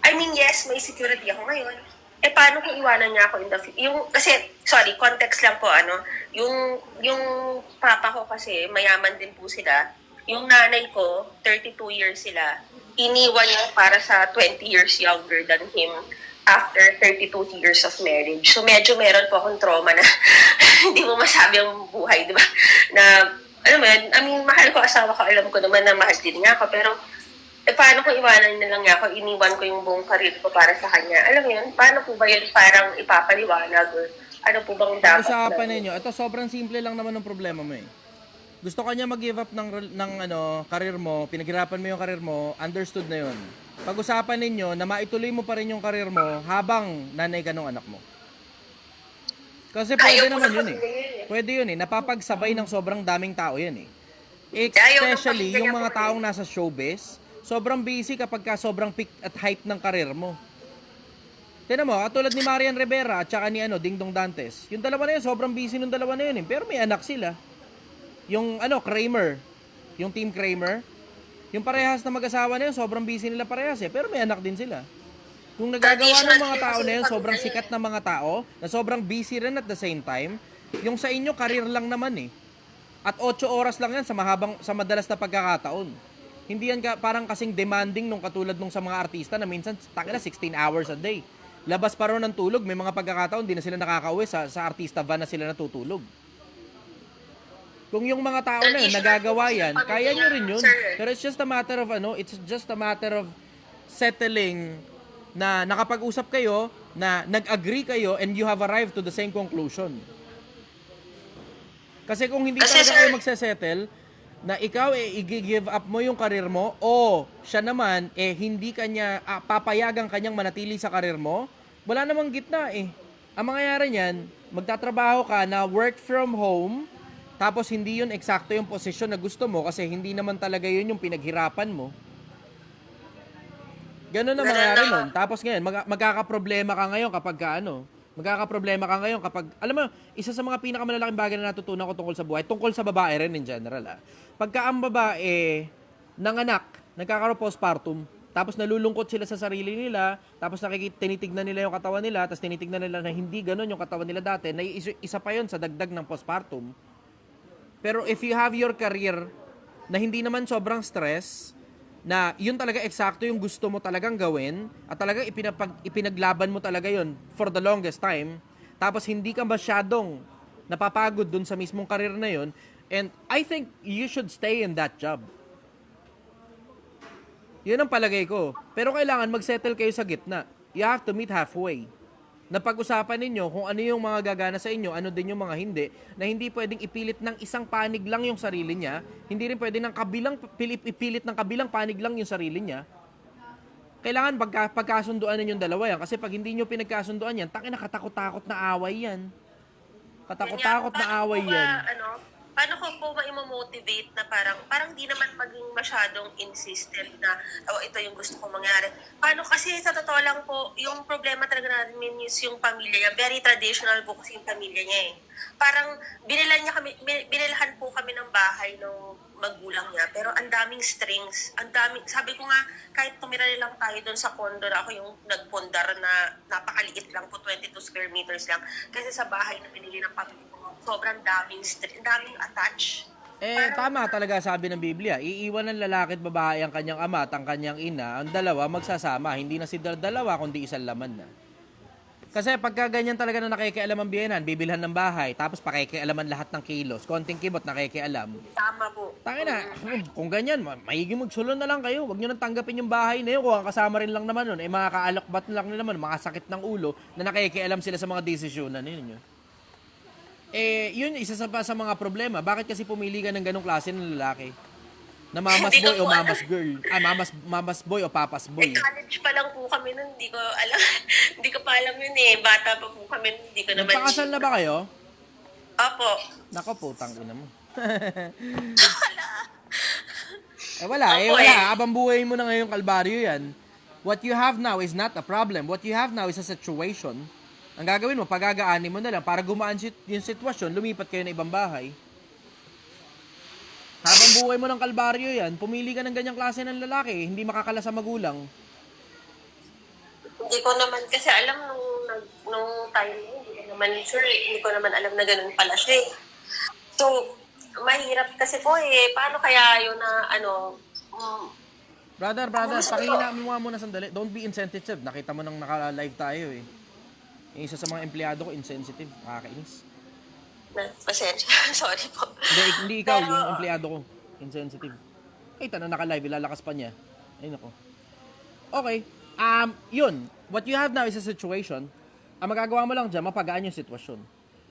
I mean, yes, may security ako ngayon. Eh, paano kung iwanan niya ako in the kasi, sorry, context lang po, yung papa ko kasi, mayaman din po sila. Yung nanay ko, 32 years sila, iniwan niya para sa 20 years younger than him after 32 years of marriage. So, medyo meron po akong trauma na hindi mo masabi ang buhay, di ba? Na, alam mo yun, I mean, mahal ko asawa ko, alam ko naman na mahal din niya ako, pero paano kung iwanan na lang niya ako, iniwan ko yung buong career ko para sa kanya? Alam mo yun, paano po ba yun parang ipapaliwanag or ano po bang dapat? Pag-usapan ninyo, ito sobrang simple lang naman ng problema mo eh. Gusto ka niya mag-give up ng career mo, pinaghirapan mo yung career mo, understood na yun. Pag-usapan ninyo na maituloy mo pa rin yung career mo habang nanay ka ng anak mo. Kasi pwede naman yun eh. Pwede yun eh. Napapagsabay ng sobrang daming tao yan eh. Especially yung mga taong nasa showbiz, sobrang busy kapag ka sobrang peak at height ng career mo. Tignan mo, katulad ni Marian Rivera at saka ni Dingdong Dantes. Yung dalawa na yun, sobrang busy nung dalawa na yun eh. Pero may anak sila. Yung Kramer, yung Team Kramer, yung parehas na mag-asawa na yun, sobrang busy nila parehas eh. Pero may anak din sila. Kung nagagawa ng mga tao na yun, sobrang sikat na mga tao, na sobrang busy rin at the same time, yung sa inyo, career lang naman eh. At 8 oras lang yan sa madalas na pagkakataon. Hindi yan parang kasing demanding nung katulad nung sa mga artista na minsan, 16 hours a day. Labas pa rin ng tulog, may mga pagkakataon, di na sila nakakauwi sa artista van na sila natutulog. Kung yung mga tao na yun, nagagawa yan, kaya nyo rin yun. Pero it's just a matter of settling na nakapag-usap kayo, na nag-agree kayo, and you have arrived to the same conclusion. Kasi kung hindi talaga kayo magsasettle, na ikaw i-give up mo yung karir mo, o siya naman, hindi kanya, papayagang kanyang manatili sa karir mo, wala namang gitna eh. Ang mangyayari niyan, magtatrabaho ka na work from home, tapos hindi yun eksakto yung posisyon na gusto mo kasi hindi naman talaga yun yung pinaghirapan mo. Ganun na mangyayari nun. Tapos ngayon, magkakaproblema ka ngayon kapag alam mo, isa sa mga pinakamalaking bagay na natutunan ko tungkol sa buhay, tungkol sa babae rin in general. Pagka ang babae, nanganak, nagkakaroon postpartum, tapos nalulungkot sila sa sarili nila, tapos tinitignan nila yung katawan nila, tapos tinitignan nila na hindi ganun yung katawan nila dati, na isa pa yun sa dagdag ng postpartum. Pero if you have your career na hindi naman sobrang stress, na yun talaga eksakto yung gusto mo talagang gawin at talagang ipinaglaban mo talaga yun for the longest time, tapos hindi ka masyadong napapagod dun sa mismong karir na yun, and I think you should stay in that job. Yun ang palagay ko. Pero kailangan mag-settle kayo sa gitna. You have to meet halfway. Napag-usapan ninyo kung ano yung mga gagana sa inyo, ano din yung mga hindi, na hindi pwedeng ipilit ng isang panig lang yung sarili niya, hindi rin pwedeng ipilit ng kabilang panig lang yung sarili niya. Kailangan pagkasunduan ninyong dalawa yan, kasi pag hindi nyo pinagkasunduan yan, tangina, katakot-takot na away yan. Katakot-takot na away yan. Paano ko po ma-motivate na parang di naman maging masyadong insistent na, ito yung gusto ko mangyari. Paano kasi sa totoo lang po, yung problema talaga namin is yung pamilya niya. Very traditional po kasi yung pamilya niya eh. Parang binilhan po kami ng bahay ng magulang niya. Pero ang daming strings. Sabi ko nga, kahit tumira lang tayo doon sa condo na ako yung nagpundar na napakaliit lang po, 22 square meters lang. Kasi sa bahay na binili ng pamilya ko, sobrang daming attach. Tama talaga sabi ng Biblia. Iiwan ng lalaki at babae ang kanyang ama at ang kanyang ina. Ang dalawa magsasama. Hindi na si dalawa, kundi isang laman na. Kasi pagka ganyan talaga na nakikialam ang biyenan, bibilhan ng bahay, tapos pakikialaman lahat ng kilos. Konting kibot, nakikialam. Tama po. Tangina, kung ganyan, maiging magsulon na lang kayo. Huwag nyo nang tanggapin yung bahay na yun. Kung ang kasama rin lang naman nun, mga kaalokbat lang naman, mga sakit ng ulo, na nakikialam sila sa mga desisyonan ninyo. Yun, isa sa mga problema. Bakit kasi pumili ka ng ganong klase ng lalaki? Na mamas boy o mamas girl? Mamas boy o papas boy? College pa lang po kami nun, hindi ko alam. Hindi ko pa alam yun eh. Bata pa po kami, hindi ko naman. Nagpakasal na ba kayo? Opo. Nako, putang ina mo. Wala. Wala. Abang buhay mo na ngayong kalbaryo yan. What you have now is not a problem. What you have now is a situation. Ang gagawin mo, pagagaanin mo na lang para gumaan yung sitwasyon, lumipat kayo na ibang bahay. Habang buhay mo ng kalbaryo yan, pumili ka ng ganyang klase ng lalaki, hindi makakala sa magulang. Hindi ko naman kasi alam nung time mo, hindi ko naman sure, hindi ko naman alam na ganun pala siya eh. So, mahirap kasi po eh. Paano kaya yun na Brother, pakihina mo nga muna sandali. Don't be insensitive. Nakita mo nang naka-live tayo eh. Yung isa sa mga empleyado ko, insensitive. Nakakainis. Pasensya. Sorry po. Hindi ikaw, yung empleyado ko. Insensitive. Kita na naka-live, ilalakas pa niya. Ayun ako. Okay. Yun. What you have now is a situation. Ang magagawa mo lang dyan, mapagaan yung sitwasyon.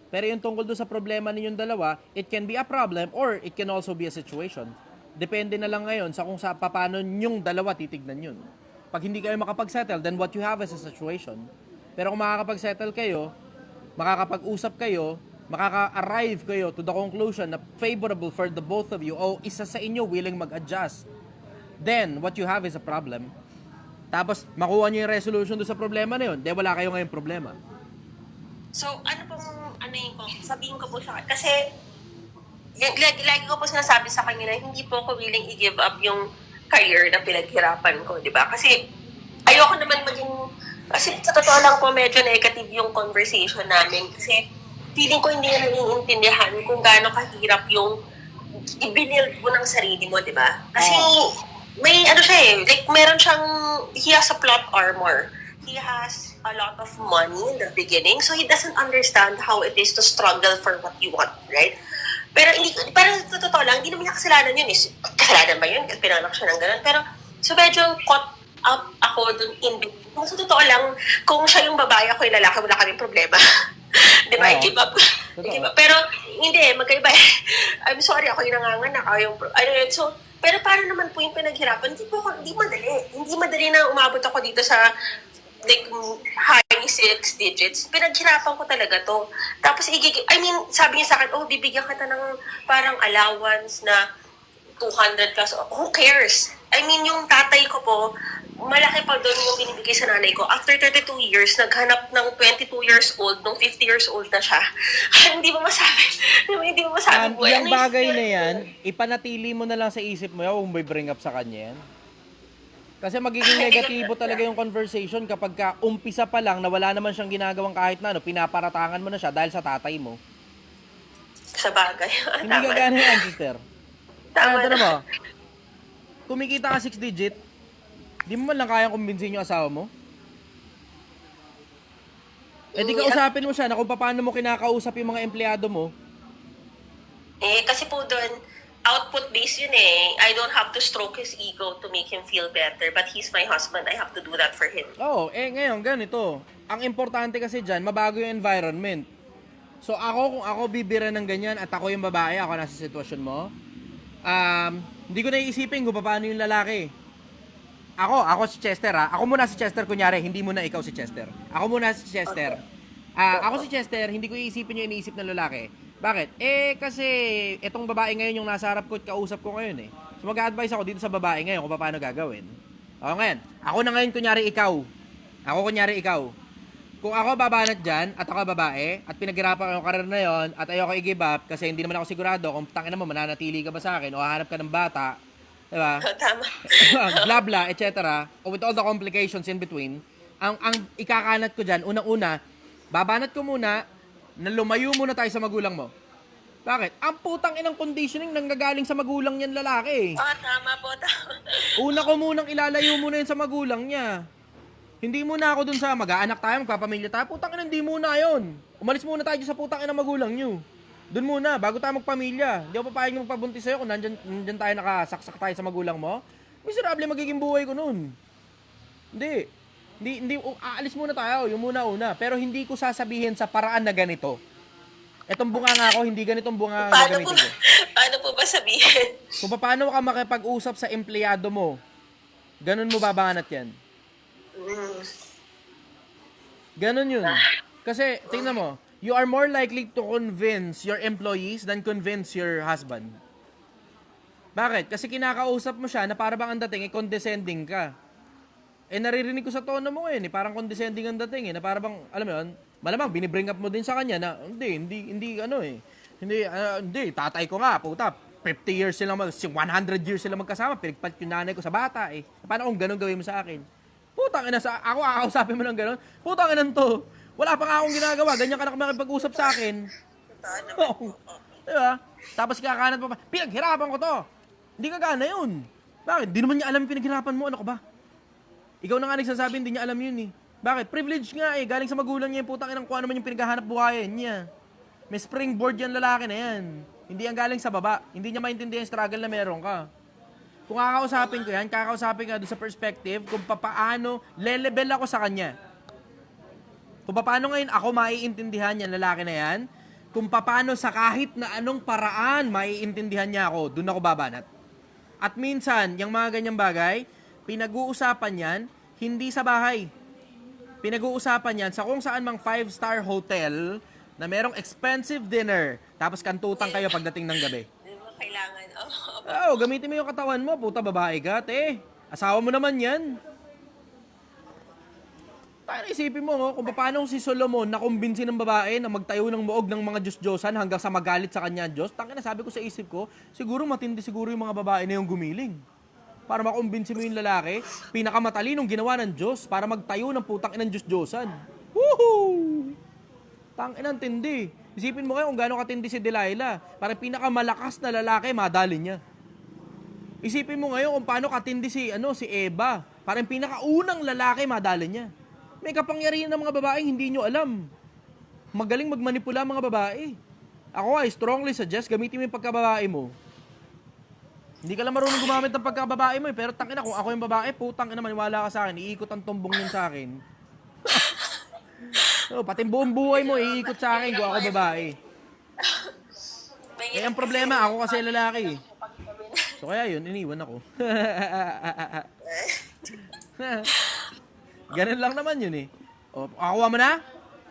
Pero yung tungkol doon sa problema ninyong dalawa, it can be a problem or it can also be a situation. Depende na lang ngayon sa kung paano nyong dalawa titignan yun. Pag hindi kayo makapag-settle, then what you have is a situation. Pero kung makakapag-settle kayo, makakapag-usap kayo, makaka-arrive kayo to the conclusion na favorable for the both of you o isa sa inyo willing mag-adjust, then what you have is a problem. Tapos makuha nyo yung resolution doon sa problema na yun, then wala kayo ngayong problema. So, sabihin ko po siya, kasi lagi ko po sinasabi sa kanya na hindi po ako willing i-give up yung career na pinaghirapan ko, di ba? Kasi ayoko naman kasi sa totoo lang po medyo negative yung conversation namin kasi feeling ko hindi na naiintindihan kung gaano kahirap yung i-build mo ng sarili mo, di ba? Kasi may siya eh, like meron siyang, he has a plot armor. He has a lot of money in the beginning, so he doesn't understand how it is to struggle for what you want, right? Pero sa totoo lang, hindi naman niya kasalanan yun. Kasalanan ba yun? Kasi pinanganak siya ng ganun. Pero, so medyo caught up ako dun in between. Kung sa totoo lang, kung siya yung babae, ako yung lalaki, wala kaming problema. Di ba? I-give up. Pero, hindi, magkaiba. I'm sorry, ako yung nanganganak. So, pero paano naman po yung pinaghirapan? Hindi madali. Hindi madali na umabot ako dito sa like high 6 digits. Pinaghirapan ko talaga to. Tapos, sabi niya sa akin, bibigyan kita ng parang allowance na 200 plus. Who cares? Yung tatay ko po, malaki pa doon yung binibigay sa nanay ko. After 32 years, naghanap ng 22 years old, nung 50 years old na siya. Hindi mo masabi. Hindi mo masabi po. Yung bagay na yan, ipanatili mo na lang sa isip mo yan kung may bring up sa kanya yan. Kasi magiging negatibo talaga yung conversation kapag umpisa pa lang na wala naman siyang ginagawang kahit na pinaparatangan mo na siya dahil sa tatay mo. Sa bagay. Hindi gagana yan, sister. Tama Mo, kumikita ka 6 digit, di mo man lang kayang kumbinsin yung asawa mo? Eh di kausapin mo siya na kung paano mo kinakausap yung mga empleyado mo. Kasi po doon, output-based yun eh. I don't have to stroke his ego to make him feel better. But he's my husband. I have to do that for him. Oo, ngayon, ganito. Ang importante kasi dyan, mabago yung environment. So ako, kung ako bibira ng ganyan at ako yung babae, ako nasa sitwasyon mo, hindi ko naiisipin kung paano yung lalaki. Ako si Chester ha. Ako muna si Chester kunyari, hindi muna ikaw si Chester. Ako muna si Chester. Ako si Chester, hindi ko iisipin yung iniisip ng lalaki. Bakit? Kasi itong babae ngayon yung nasa harap ko at kausap ko ngayon eh. So mag-a-advise ako dito sa babae ngayon kung paano gagawin. O ngayon, ako na ngayon kunyari ikaw. Kung ako babanat dyan at ako babae at pinaghirapan ko yung karir na yon at ayoko i-give up kasi hindi naman ako sigurado kung tangin mo mananatili ka ba sa akin o hahanap ka ng bata, diba? Tama. Blah blah, etc. With all the complications in between, ang ikakanat ko dyan, unang-una, babanat ko muna na lumayo muna tayo sa magulang mo. Bakit? Ang putang inang conditioning nanggagaling sa magulang niyan lalaki. Tama po. Tama. Una ko munang ilalayo muna yun sa magulang niya. Hindi muna ako dun sa mag-aanak tayo, magpapamilya tayo. Putang ina, hindi muna yun. Umalis muna tayo sa putang ina magulang niyo. Dun muna, bago tayo magpamilya. Hindi ako papayag na magpabuntis sa'yo kung nandyan tayo nakasaksak tayo sa magulang mo. Miserable magiging buhay ko nun. Hindi, aalis muna tayo, yung muna-una. Pero hindi ko sasabihin sa paraan na ganito. Etong bunga nga ako, hindi ganitong bunga na ganito. Paano po ba sabihin? Kung paano ka makipag-usap sa empleyado mo, ganun mo babanat yan. Ganun yun. Kasi, tingnan mo, you are more likely to convince your employees than convince your husband. Bakit? Kasi kinakausap mo siya na para bang ang dating, condescending ka. Naririnig ko sa tono mo ngayon, parang condescending ang dating, na para bang, alam mo yun, malamang binibring up mo din sa kanya na, hindi, tatay ko nga, puta, 50 years sila 100 years sila magkasama, pinagpalit yung nanay ko sa bata eh. Paano kung ganun gawin mo sa akin? Putang ina, ako kakausapin mo ng ganun? Putang ina to. Wala pa nga akong ginagawa, ganyan ka na makipag-usap sa akin. Oo. Diba? Tapos kakanat pa, pinaghirapan ko to. Hindi ka gana yun. Bakit? Di naman niya alam yung pinaghirapan mo, ano ka ba? Ikaw na nga nagsasabi, hindi niya alam yun eh. Bakit? Privilege nga eh. Galing sa magulang niya yung putang inang kung ano man yung pinaghahanap buhayan niya. May springboard yan lalaki na yan. Hindi yan galing sa baba. Hindi niya maintindihan yung struggle na meron ka. Kung kakausapin ko yan, kakausapin ka doon sa perspective kung paano le-level ako sa kanya. Kung paano ngayon ako maiintindihan yan lalaki na yan. Kung paano sa kahit na anong paraan maiintindihan niya ako, doon ako babanat. At minsan, yung mga ganyang bagay, pinag-uusapan yan, hindi sa bahay. Pinag-uusapan yan sa kung saan mang 5-star hotel na merong expensive dinner, tapos kantutan kayo pagdating ng gabi. Hindi mo kailangan. Oo, gamitin mo yung katawan mo, puta babae ka, asawa mo naman yan. Paano isipin mo, kung paano si Solomon nakumbinsi ng babae na magtayo ng muog ng mga Diyos-Diyosan hanggang sa magalit sa kanya Diyos, tangina sabi ko sa isip ko, siguro matindi siguro yung mga babae na yung gumiling. Para makumbinsi mo yung lalaki, pinakamatalinong ginawa ng Diyos para magtayo ng putang inang Diyos-Diyosan. Woohoo! Tangina tindi. Isipin mo kayo kung gaano katindi si Delilah. Para pinakamalakas na lalaki, madali niya. Isipin mo ngayon kung paano katindi si Eva. Parang pinakaunang lalaki, madali niya. May kapangyarihan ng mga babaeng hindi nyo alam. Magaling magmanipula mga babae. Ako I strongly suggest gamitin mo yung pagkababae mo. Hindi ka lang marunong gumamit ng pagkababae mo pero tangina kung ako yung babae, putang ina maniwala ka sa akin, iikot ang tumbong yun sa akin. Pati buong buhay mo iikot sa akin kung ako babae. Ang problema ako kasi lalaki. So kaya yun, iniwan ako. Ganun lang naman yun eh. Akawa mo na?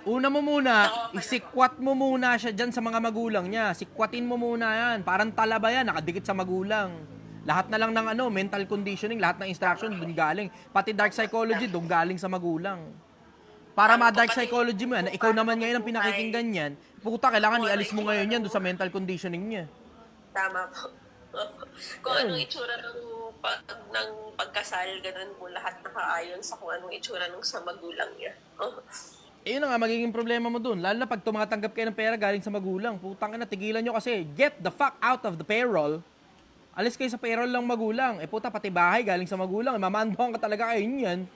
Una mo muna, isikwat mo muna siya dyan sa mga magulang niya. Sikwatin mo muna yan. Parang talaba yan, nakadikit sa magulang. Lahat na lang ng mental conditioning, lahat ng instruction, doon galing. Pati dark psychology, doon galing sa magulang. Para ma-dark psychology mo yan, na ikaw naman ngayon ang pinakikinggan yan, puta, kailangan ialis mo ngayon yan doon sa mental conditioning niya. Tama po. Kung anong itsura ng pagkasal, ganun po lahat nakaayon sa kung anong itsura ng sa magulang niya. Yun na nga, magiging problema mo dun. Lalo na pag tumatanggap kayo ng pera galing sa magulang. Putang ina, tigilan nyo kasi. Get the fuck out of the payroll. Alis kayo sa payroll ng magulang. Eh puta, pati bahay galing sa magulang. Eh, mamanduhan ka talaga kayo niyan.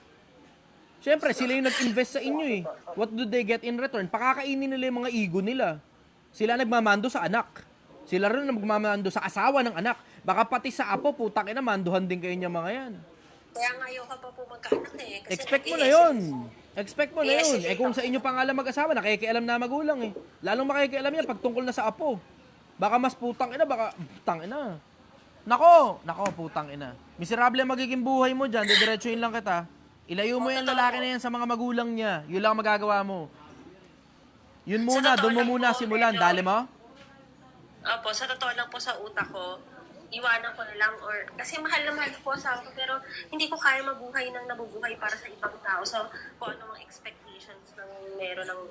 Siyempre, sila yung nag-invest sa inyo eh. What do they get in return? Pakakainin nila yung mga ego nila. Sila nagmamando sa anak. Sila rin nagmamando sa asawa ng anak. Baka pati sa apo, putang ina, manduhan din kayo niya mga yan. Kaya nga ayoko pa po magkaanak eh. Kasi Expect mo na yun. Expect mo na yun. Eh kung sa inyo pa nga lang mag-asawa, nakikialam na magulang eh. Lalong makikialam yan pag tungkol na sa apo. Baka mas putang ina, baka putang ina. Nako, putang ina. Miserable ang magiging buhay mo dyan, didiretsuhin lang kita. Ilayo mo yung lalaki na yan sa mga magulang niya. Yun lang ang magagawa mo. Yun muna, doon mo muna simulan. Dali mo? Opo, sa totoo lang po sa utak ko, iwanan ko na lang or kasi mahal na mahal ko sa ako pero hindi ko kaya mabuhay ng nabubuhay para sa ibang tao. So, kung ano mga expectations ng meron ng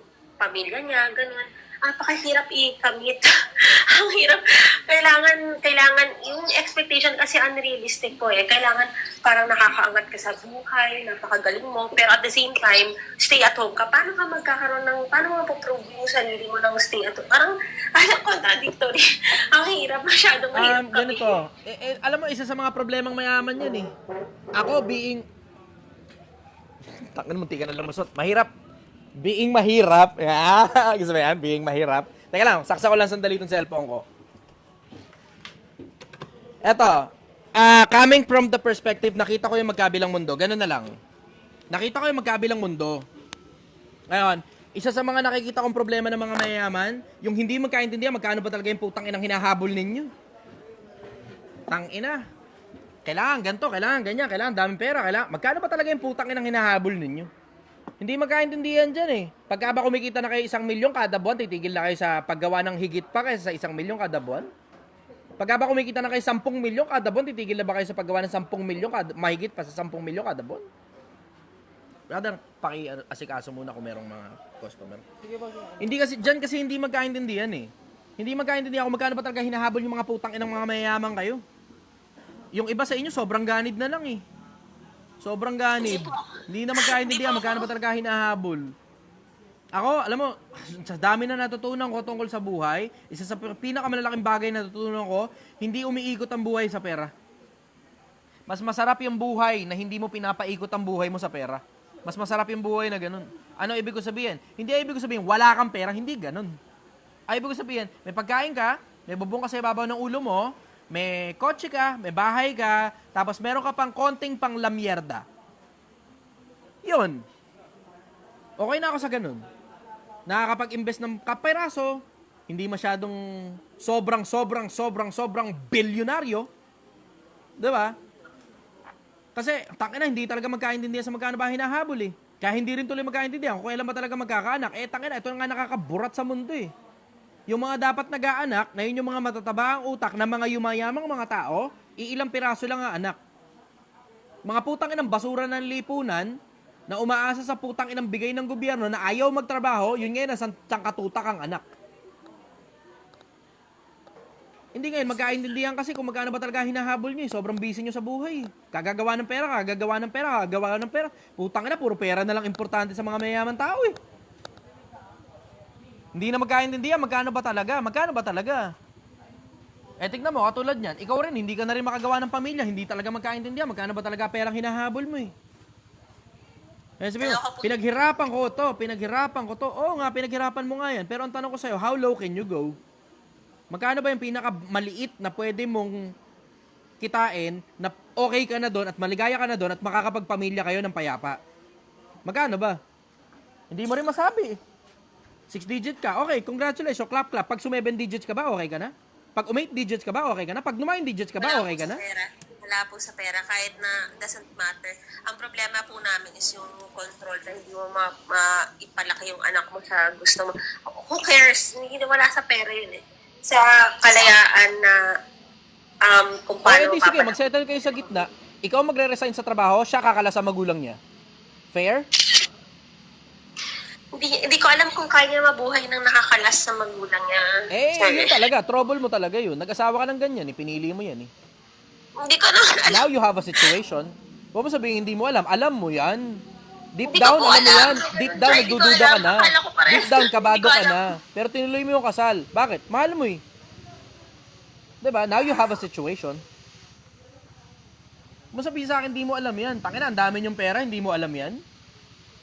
pamilya niya, ganun. Napakahirap i-commit. Ang hirap. Kailangan, yung expectation kasi unrealistic po eh. Kailangan parang nakakaangat ka sa buhay, napakagaling mo, pero at the same time, stay at home ka. Paano ka magkakaroon ng, paano mo mapoprove yung sarili mo ng stay at home? Parang, contradictory. Ang hirap, masyadong mahirap kami. Ganito. Alam mo, isa sa mga problemang mayaman yan eh. Ako, Tangan mo, tika na lumusot. Mahirap. Being mahirap. Gusto mo yan? Being mahirap. Teka lang, saksa ko lang sandali itong cellphone ko. Eto. Coming from the perspective, nakita ko yung magkabilang mundo. Ganun na lang. Nakita ko yung magkabilang mundo. Ngayon, isa sa mga nakikita kong problema ng mga mayayaman, yung hindi magkaintindihan, magkano ba talaga yung putang inang hinahabol ninyo? Tangina. Kailangan ganito, kailangan ganyan, kailangan daming pera, magkano ba talaga yung putang inang hinahabol ninyo? Hindi magkaintindihan dyan eh. Pagka ba kumikita na kayo 1 milyon kada buwan, titigil na kayo sa paggawa ng higit pa kaysa sa 1 milyon kada buwan? Pagka ba kumikita na kayo 10 milyon kada buwan, titigil na ba kayo sa paggawa ng 10 milyon mahigit pa sa 10 milyon kada buwan? Brother, paki-asikaso muna kung merong mga customer. Hindi kasi, dyan kasi hindi magkaintindihan eh. Hindi magkaintindihan kung magkano ba talaga hinahabol yung mga putang inang mga mayayaman kayo. Yung iba sa inyo, sobrang ganid na lang eh. Sobrang ganid. Hindi na magkaintindihan, magkano ba talaga hinahabol. Ako, alam mo, sa dami na natutunan ko tungkol sa buhay, isa sa pinakamalalaking bagay na natutunan ko, hindi umiikot ang buhay sa pera. Mas masarap yung buhay na hindi mo pinapaikot ang buhay mo sa pera. Mas masarap yung buhay na ganun. Ano ibig ko sabihin? Hindi ibig ko sabihin, wala kang pera, hindi ganun. Ay ibig ko sabihin, may pagkain ka, may bubong ka sa ibabaw ng ulo mo, may kotse ka, may bahay ka, tapos meron ka pang konting pang lamyerda. Yun. Okay na ako sa ganun. Nakakapag-invest ng kaperaso, hindi masyadong sobrang bilyonaryo. Diba? Kasi, tangina, hindi talaga magkaintindihan sa magkano ba hinahabol eh. Kaya hindi rin tuloy magkaintindihan kung kailan ba talaga magkakaanak. Eh, tangina, ito nga nakakaburat sa mundo eh. Yung mga dapat nag-aanak, na yun yung mga matataba ang utak ng mga yumayamang mga tao, iilang piraso lang ang anak. Mga putang inang basura ng lipunan, na umaasa sa putang inang bigay ng gobyerno na ayaw magtrabaho, yun ngayon ang katutak ang anak. Hindi ngayon, magkaintindihan kasi kung magkano ba talaga hinahabol nyo. Sobrang busy nyo sa buhay. Kagagawa ng pera. Putang ina, puro pera na lang importante sa mga mayaman tao eh. Hindi na magkaintindihan, magkano ba talaga? Eh, tignan mo, katulad niyan, ikaw rin, hindi ka na rin makagawa ng pamilya, hindi talaga magkaintindihan, magkano ba talaga perang hinahabol mo eh. Eh, sabi mo, pinaghirapan ko to. Oo nga, pinaghirapan mo nga yan. Pero ang tanong ko sa'yo, how low can you go? Magkano ba yung pinakamaliit na pwede mong kitain na okay ka na doon at maligaya ka na doon at makakapagpamilya kayo ng payapa? Magkano ba? Hindi mo rin masabi eh. 6 digit ka, okay, congratulations, clap. Pag 7 digits ka ba, okay ka na? Pag 8 digits ka ba, okay ka na? Pag 9 digits ka ba, okay ka na? Wala po sa pera, kahit na doesn't matter. Ang problema po namin is yung control na hindi mo maipalaki yung anak mo sa gusto mo. Who cares? Hindi wala sa pera yun eh. Sa kalayaan na kung paano Okay, sige, mag-settle kayo sa gitna. Ikaw magre-resign sa trabaho, siya kakala sa magulang niya. Fair? Hindi ko alam kung kaya mabuhay ng nakakalas sa magulang niya. Yun talaga. Trouble mo talaga yun. Nag-asawa ka ng ganyan. Pinili mo yan eh. Hindi ko naman alam. Now you have a situation. Huwag mo sabihin hindi mo alam. Alam mo yan. Deep Hindi down, ko po alam mo alam. yan. Deep down, Hindi ko nagdududa alam. ka na. Akala ko parehas. Deep down, kabado Hindi ko ka alam. na. Pero tinuloy mo yung kasal. Bakit? Mahal mo eh. Diba? Now you have a situation. mo sabihin sa akin, hindi mo alam yan. Tangina, ang dami niyong pera, hindi mo alam yan.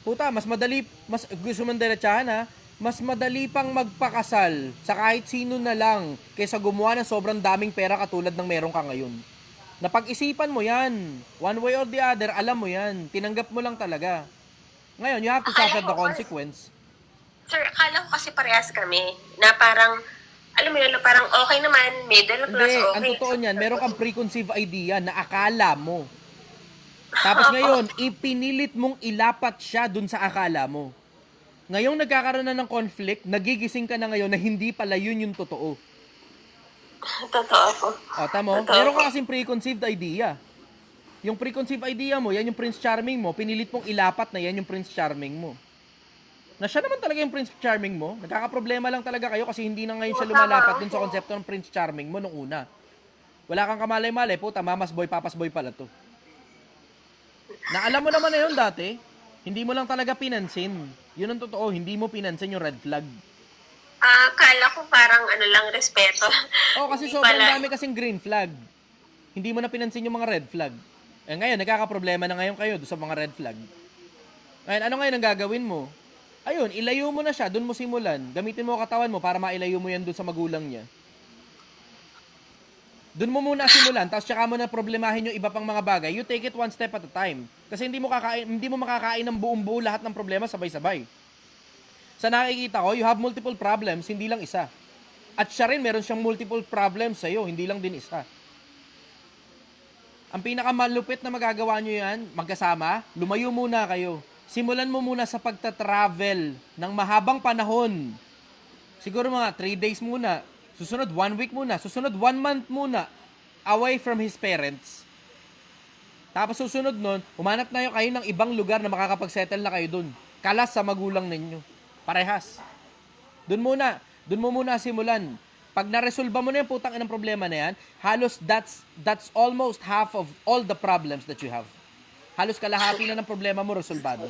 Puta, mas madali, mas gusto mong diretsahan ha, mas madali pang magpakasal sa kahit sino na lang kaysa gumawa ng sobrang daming pera katulad ng meron ka ngayon. Napag-isipan mo yan. One way or the other, alam mo yan. Tinanggap mo lang talaga. Ngayon, you have to suffer the consequence. Sir, akala ko kasi parehas kami na parang, alam mo yun, na parang okay naman, middle class, Hindi, okay. ang totoo niyan, meron kang preconceived idea na akala mo. Tapos ngayon, ipinilit mong ilapat siya dun sa akala mo. Ngayong nagkakaroon na ng conflict, nagigising ka na ngayon na hindi pala yun yung totoo. Totoo po. O, tamo? Totoo Meron po. ka kasing preconceived idea. Yung preconceived idea mo, yan yung Prince Charming mo, pinilit mong ilapat na yan yung Prince Charming mo. Na siya naman talaga yung Prince Charming mo, nagkakaproblema lang talaga kayo kasi hindi na ngayon siya lumalapat dun sa konsepto ng Prince Charming mo nung una. Wala kang kamalay-malay, puta, mamas boy, papas boy pala to. Na alam mo naman na yun dati, hindi mo lang talaga pinansin. Yun ang totoo, hindi mo pinansin yung red flag. Akala ko parang ano lang, respeto. Oh, kasi Hindi sobrang pala. dami kasing green flag. Hindi mo na pinansin yung mga red flag. Eh ngayon, nagkakaproblema na ngayon kayo doon sa mga red flag. Ngayon, ano ngayon ang gagawin mo? Ayun, ilayo mo na siya, doon mo simulan. Gamitin mo ang katawan mo para mailayo mo yan doon sa magulang niya. Doon mo muna simulan, tapos tsaka mo na problemahin yung iba pang mga bagay. You take it one step at a time. Kasi hindi mo makakain ng buong-buo lahat ng problema sabay-sabay. Sa nakikita ko, you have multiple problems, hindi lang isa. At siya rin, meron siyang multiple problems sa'yo, hindi lang din isa. Ang pinakamalupit na magagawa nyo yan, magkasama, lumayo muna kayo. Simulan mo muna sa pagta-travel ng mahabang panahon. Siguro mga 3 days muna. Susunod 1 week muna. Susunod 1 month muna. Away from his parents. Tapos susunod nun, humanap na kayo ng ibang lugar na makakapag-settle na kayo dun. Kalas sa magulang ninyo. Parehas. Dun mo muna simulan. Pag naresolba mo na yung putang inang problema na yan, halos that's almost half of all the problems that you have. Halos kalahati na ng problema mo resolbado.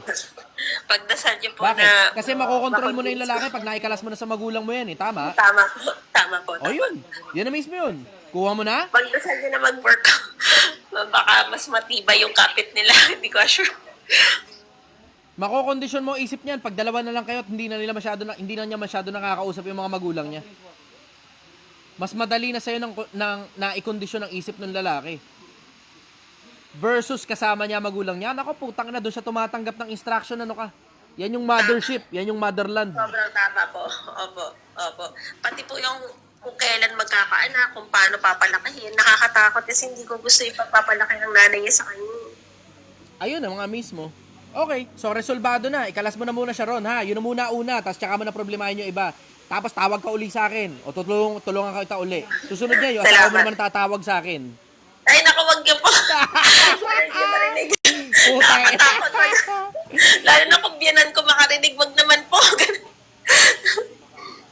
Pagdasal niyo po Bakit? na... Kasi makokontrol mo na yung lalaki pag naikalas mo na sa magulang mo yan eh. Tama? Tama po. Tama po. O yun. Yun na mismo yun. Kuha mo na? Pagdasal niyo na mag-work. Baka mas matibay yung kapit nila. Hindi ko sure. Makokondisyon mo ang isip niyan pag dalawa na lang kayo at hindi na niya masyado nakakausap yung mga magulang niya. Mas madali na sa'yo na ikondisyon ang isip ng lalaki. Versus kasama niya magulang niya. Nako, putang na doon siya tumatanggap ng instruction. Ano ka? Yan yung mothership. Yan yung motherland. Sobrang tama po. Opo. Opo. Pati po yung kung kailan magkakaanak, kung paano papalakihin. Nakakatakot kasi hindi ko gusto ipagpapalaki ng nanay niya sa kanya. Ayun na, mga mismo. Okay, so resolbado na. Ikalas mo na muna siya ron, ha? Yun na muna una, tapos tsaka mo na problemahin yung iba. Tapos tawag ka uli sa akin. O tulungan ka kita uli. Susunod niya, yung asawa mo naman tatawag sa akin. Ay, naku, wag niyo po. Parang hindi marinig. Putang ina. Nakatakot po yun. Lalo na kung biyanan ko makarinig, wag naman po.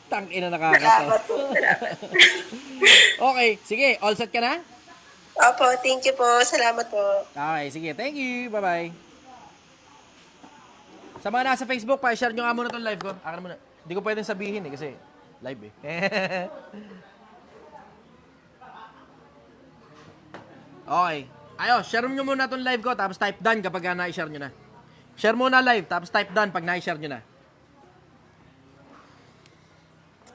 Tang ina nakakato. Salamat po. Salamat. Okay, sige, all set ka na? Opo, thank you po. Salamat po. Okay, sige, thank you. Bye-bye. Sa mga nasa Facebook, pa-share nyo nga muna itong live ko. Akin muna. Hindi ko pwedeng sabihin eh, kasi live eh. Okay. Ayo, share nyo muna itong live ko, tapos type done kapag na-share nyo na. Share muna live, tapos type done pag na-share nyo na.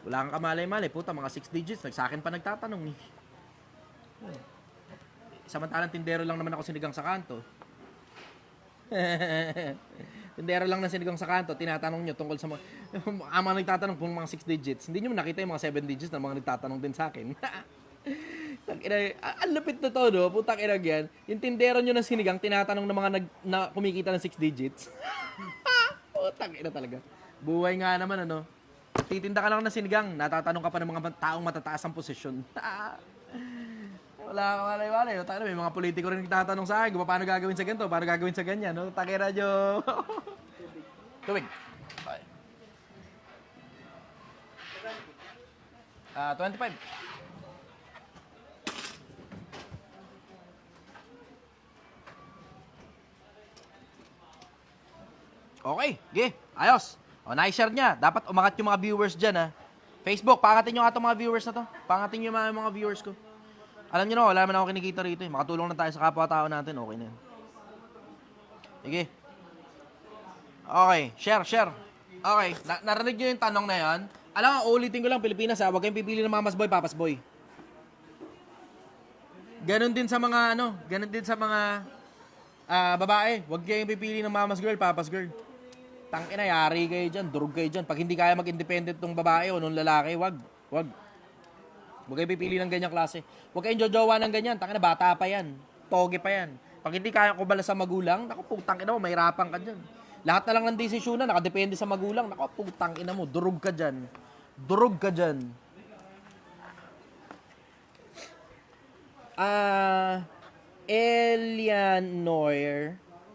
Wala kang kamalay-malay. Puta, mga 6 digits. Sa akin pa nagtatanong eh. Samantalang tindero lang naman ako sinigang sa kanto. Tindero lang na sinigang sa kanto. Tinatanong nyo tungkol sa mga... ang mga nagtatanong kung mga 6 digits. Hindi nyo nakita yung mga 7 digits na mga nagtatanong din sa akin. Ang lupit na to, no? Putang ina yan. Yung tindero nyo ng sinigang, tinatanong ng mga na kumikita ng 6 digits. Putang ina talaga. Buhay nga naman, ano? Titinda ka lang ng sinigang, natatanong ka pa ng mga taong matataas ang posisyon. Wala ka malay-malay. May mga politiko rin nagtatanong sa akin, paano gagawin sa ganito, paano gagawin sa ganyan. No? Takira nyo. Tubig. Okay. 25. Okay, okay. Ayos. O, na-share niya. Dapat umangat yung mga viewers dyan, ha. Facebook, pangatin nyo nga itong mga viewers na to. Pangatin nyo yung mga viewers ko. Alam niyo na, wala naman ako kinikita rito eh. Makatulong na tayo sa kapwa-tao natin, okay na yan. Sige. Okay, share. Okay, narinig niyo yung tanong na yan. Alam nga, ulitin ko lang, Pilipinas ha, huwag kayong pipili ng mamas boy, papas boy. Ganon din sa mga babae. Huwag kayong pipili ng mamas girl, papas girl. Tangina, yari kayo dyan, durog kayo dyan. Pag hindi kaya mag-independent tong babae o nung lalaki, wag. Huwag kayong pipili ng ganyang klase. Huwag kayong jojowa ng ganyan. Tangina, bata pa yan. Toge pa yan. Pag hindi kaya kubala sa magulang, naku, putang ina mo, mahirapan ka dyan. Lahat na lang ng desisyon na, nakadepende sa magulang. Naku, putang ina mo, durog ka dyan. Durog ka dyan. Eleanor,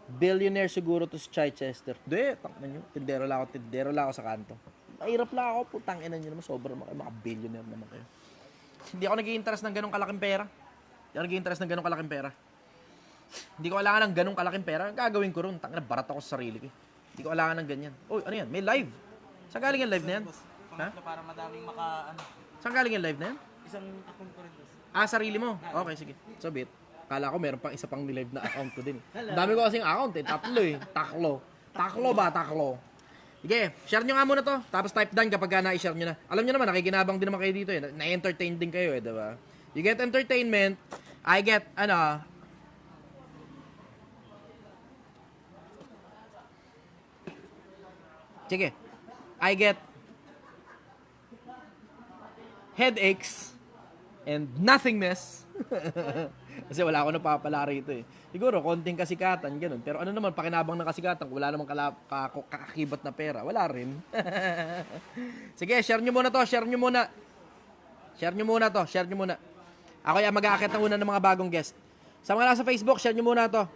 billionaire siguro to sa Chichester. Di, tangina nyo. Tindero lang ako sa kanto. Mahirap lang ako, putang ina nyo naman. Sobrang mga billionaire naman kayo. Hindi ako nag-i-interest ng ganong kalaking pera. Hindi ko kailangan ng ganong kalaking pera. Ang gagawin ko ron, tangina, barat ako sa sarili ko. Hindi ko kailangan ng ganyan. Uy, ano yan? May live. Saan galing yung live na yan? Ha? Para madaming Saan galing yung live na yan? isang account ko rin. Sarili mo? Okay, sige. Sabit. Kala ko meron pang isa pang nilive na account ko din. Ang dami ko kasing account eh. Taklo. Taklo. Sige, share nyo nga muna to. Tapos type down kapag na-share nyo na. Alam nyo naman, nakikinabang din naman kayo dito eh. Na-entertain din kayo eh, diba? You get entertainment. I get, sige. I get headaches and nothingness. Kasi wala ako napapala rito eh. Siguro, konting kasikatan, ganun. Pero ano naman, pakinabang ng kasikatan, kung wala namang kakakibat na pera, wala rin. Sige, share nyo muna to. Share nyo muna. Ako yung mag-aakit na una ng mga bagong guest. Sa mga nasa Facebook, share nyo muna to.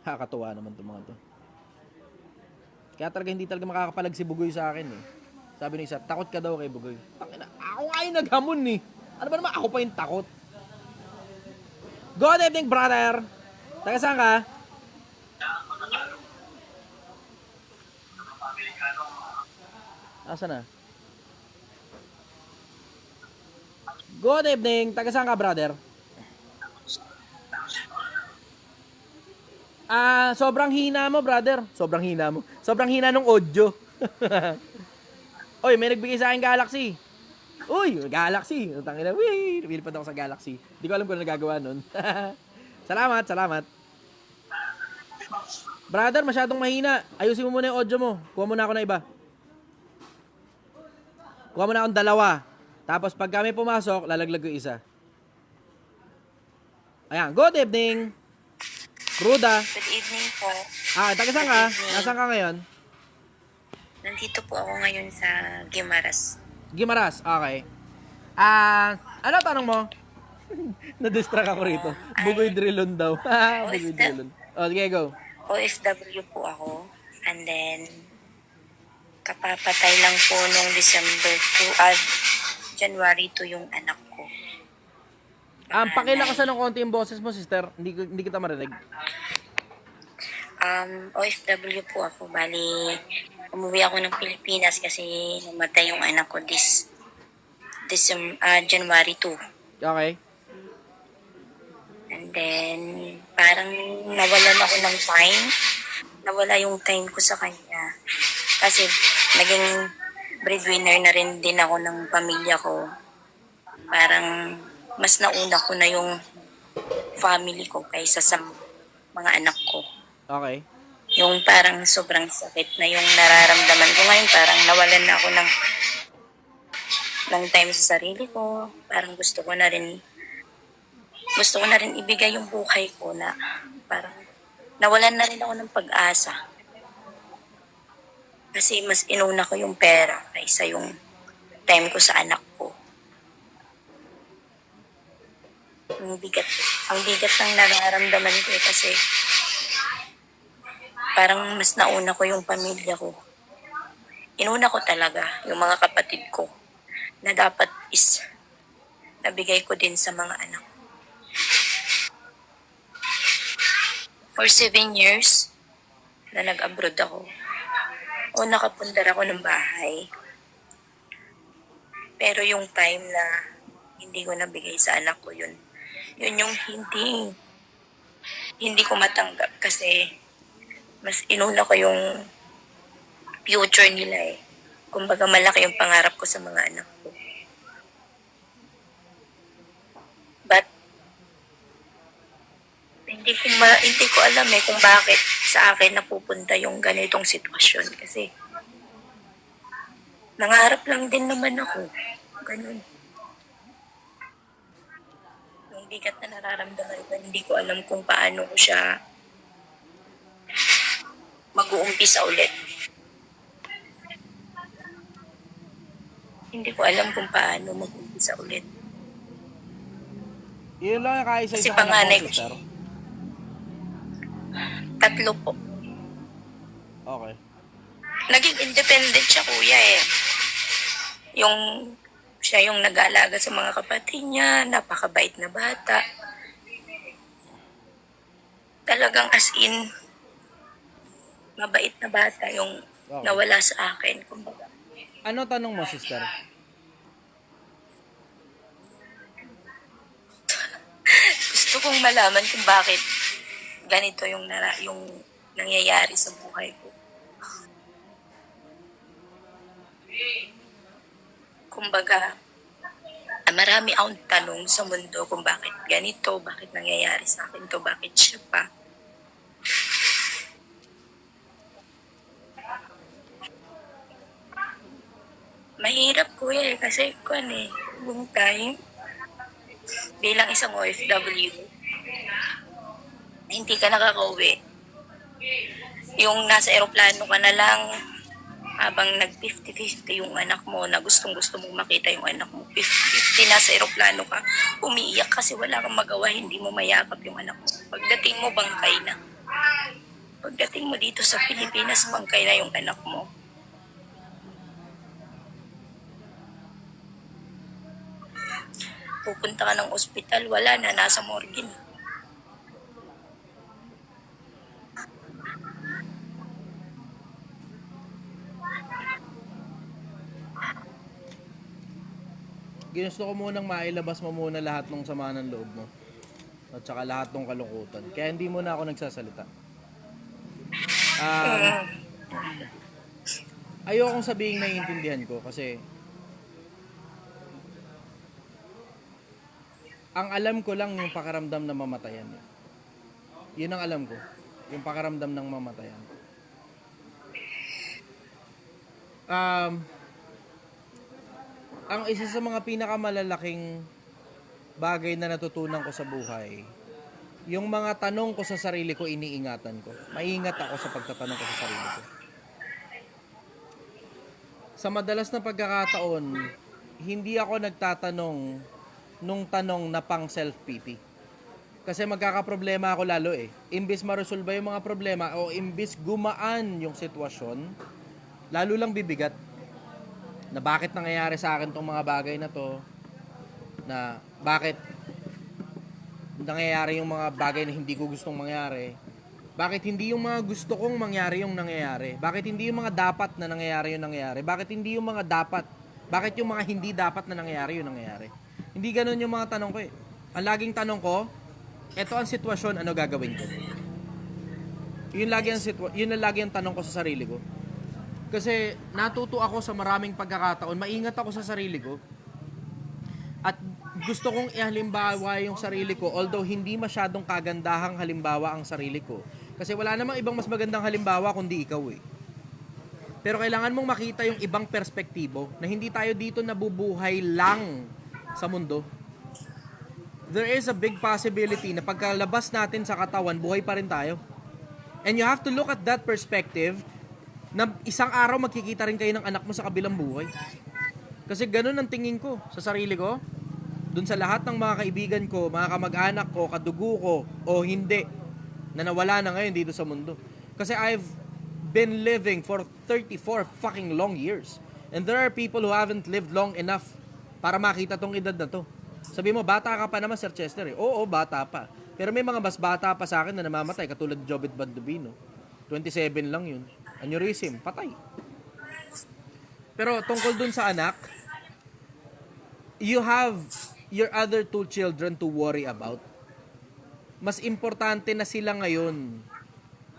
Katuwa naman itong mga to. Kaya talaga hindi talaga makakapalag si Bugoy sa akin eh. Sabi ng isa, takot ka daw kay Bugoy. Takina, ako nga yung naghamon eh. Ano ba naman, ako pa yung takot. Good evening, brother. Taga saan ka? Asa na? Good evening. Taga saan ka, brother? Sobrang hina mo, brother. Sobrang hina ng audio. Oy, may nagbigay sa akin Galaxy. Uy, Galaxy. Tangina, wee, lumilipad ako sa Galaxy. Hindi ko alam kung ano nagagawa nun. Salamat. Brother, masyadong mahina. Ayusin mo muna yung audio mo. Kuha muna ako na iba. Kuha muna akong dalawa. Tapos pag kami pumasok, lalaglag ko isa. Ayan, good evening. Ruda. Good evening po. Taga saan ka? Nasaan ka ngayon? Nandito po ako ngayon sa Guimaras. Gimaras, okay. Ano tanong mo? Na-distract ako rito. Bugoy Drilon daw. Bugoy Drilon. Sige, go. OFW po ako. And then, kapapatay lang po nung December 2 January 2 yung anak ko. Pakilakasan ng konti yung boses mo, sister. Hindi kita marinig. OFW po ako. Bali, umuwi ako ng Pilipinas kasi namatay yung anak ko January 2. Okay. And then, parang nawalan ako ng time. Nawala yung time ko sa kanya. Kasi naging breadwinner na rin din ako ng pamilya ko. Parang mas nauna ko na yung family ko kaysa sa mga anak ko. Okay. Yung parang sobrang sakit na yung nararamdaman ko ngayon. Parang nawalan na ako ng time sa sarili ko. Parang gusto ko na rin ibigay yung buhay ko na parang nawalan na rin ako ng pag-asa. Kasi mas inuna ko yung pera kaysa yung time ko sa anak ko. Ang bigat ng nararamdaman ko kasi parang mas nauna ko yung pamilya ko. Inuna ko talaga yung mga kapatid ko na dapat is nabigay ko din sa mga anak. For 7 years na nag-abroad ako o nakapundar ako ng bahay, Pero yung time na hindi ko nabigay sa anak ko yun, yun yung hindi ko matanggap kasi mas inuna ko yung future nila eh. Kumbaga malaki yung pangarap ko sa mga anak ko. But hindi ko alam eh kung bakit sa akin napupunta yung ganitong sitwasyon kasi nangarap lang din naman ako. Ganun. Yung bigat na nararamdaman ko, hindi ko alam kung paano ko siya mag-uumpisa ulit. Hindi ko alam kung paano mag-uumpisa ulit. Yun lang yung kaisa-isa Kasi anak panganay mo, ko sister. 3 po. Okay. Naging independent siya, kuya eh. Siya yung nag-aalaga sa mga kapatid niya, napakabait na bata. Talagang as in, mabait na bata yung Okay. nawala sa akin. Kumbaga. Ano tanong mo, sister? Gusto kong malaman kung bakit ganito yung nangyayari sa buhay ko. Kumbaga, marami akong tanong sa mundo kung bakit ganito, bakit nangyayari sa akin to, bakit siya pa. Mahirap kuya eh, kasi yung time, bilang isang OFW, hindi ka nakakauwi. Yung nasa eroplano ka na lang, habang nag-50-50 yung anak mo na gustong-gusto mong makita yung anak mo, 50-50 nasa eroplano ka, umiiyak kasi wala kang magawa, hindi mo mayakap yung anak mo. Pagdating mo, bangkay na. Pagdating mo dito sa Pilipinas, bangkay na yung anak mo. Pupunta ka ng ospital, wala na, nasa morgue na. Ginusto ko munang mailabas mo muna lahat ng sama ng loob mo. At saka lahat ng kalungkutan. Kaya hindi muna ako nagsasalita. Ayokong sabihin naiintindihan ko kasi ang alam ko lang yung pakaramdam na mamatayan. Yun ang alam ko. Yung pakaramdam ng mamatayan. Ang isa sa mga pinakamalalaking bagay na natutunan ko sa buhay, yung mga tanong ko sa sarili ko, iniingatan ko. Maingat ako sa pagtatanong ko sa sarili ko. Sa madalas na pagkakataon, hindi ako nagtatanong nung tanong na pang self-pity. Kasi magkakaproblema ako lalo eh. Imbis maresolba yung mga problema o imbis gumaan yung sitwasyon, lalo lang bibigat. Na bakit nangyayari sa akin tong mga bagay na to, na bakit nangyayari yung mga bagay na hindi ko gustong mangyari, bakit hindi yung mga gusto kong mangyari yung nangyayari, bakit hindi yung mga dapat na nangyayari yung nangyayari, bakit hindi yung mga dapat, bakit yung mga hindi dapat na nangyayari yung nangyayari. Hindi ganun yung mga tanong ko eh. Ang laging tanong ko, eto ang sitwasyon, ano gagawin ko? Yun na lagi ang tanong ko sa sarili ko. Kasi natuto ako sa maraming pagkakataon, maingat ako sa sarili ko. At gusto kong ihalimbawa yung sarili ko, although hindi masyadong kagandahang halimbawa ang sarili ko. Kasi wala namang ibang mas magandang halimbawa kundi ikaw eh. Pero kailangan mong makita yung ibang perspektibo na hindi tayo dito nabubuhay lang sa mundo. There is a big possibility na pagkalabas natin sa katawan, buhay pa rin tayo. And you have to look at that perspective na isang araw magkikita rin kayo ng anak mo sa kabilang buhay. Kasi ganun ang tingin ko sa sarili ko, dun sa lahat ng mga kaibigan ko, mga kamag-anak ko, kadugo ko, o hindi, na nawala na ngayon dito sa mundo. Kasi I've been living for 34 fucking long years. And there are people who haven't lived long enough para makita tong edad na to. Sabi mo, bata ka pa naman, Sir Chester eh. Oo, bata pa. Pero may mga mas bata pa sa akin na namamatay, katulad ni Jobit Bandubino. 27 lang yun. Aneurysm, patay. Pero tungkol dun sa anak, you have your other two children to worry about. Mas importante na sila ngayon.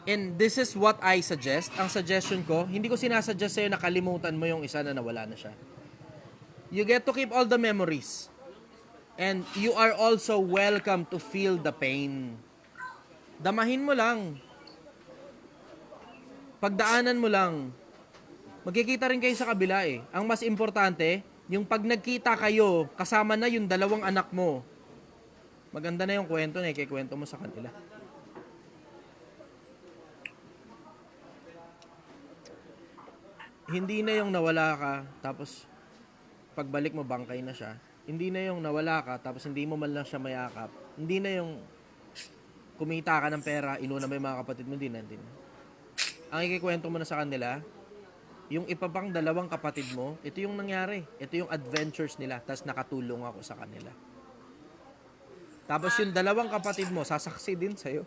And this is what I suggest. Ang suggestion ko, hindi ko sinasuggest sa'yo na kalimutan mo yung isa na nawala na siya. You get to keep all the memories. And you are also welcome to feel the pain. Damahin mo lang. Pagdaanan mo lang. Magkikita rin kayo sa kabila eh. Ang mas importante, yung pag nagkita kayo, kasama na yung dalawang anak mo. Maganda na yung kwento na ikikwento mo sa kanila. Hindi na yung nawala ka, tapos pagbalik mo bangkay na siya. Hindi na yung nawala ka, tapos hindi mo man lang siya mayakap. Hindi na yung kumita ka ng pera, inuna mo yung mga kapatid mo, hindi na din. Ang ikikwento mo na sa kanila, yung ipapang dalawang kapatid mo, ito yung nangyari. Ito yung adventures nila, tapos nakatulong ako sa kanila. Tapos yung dalawang kapatid mo, sasaksi din sa'yo.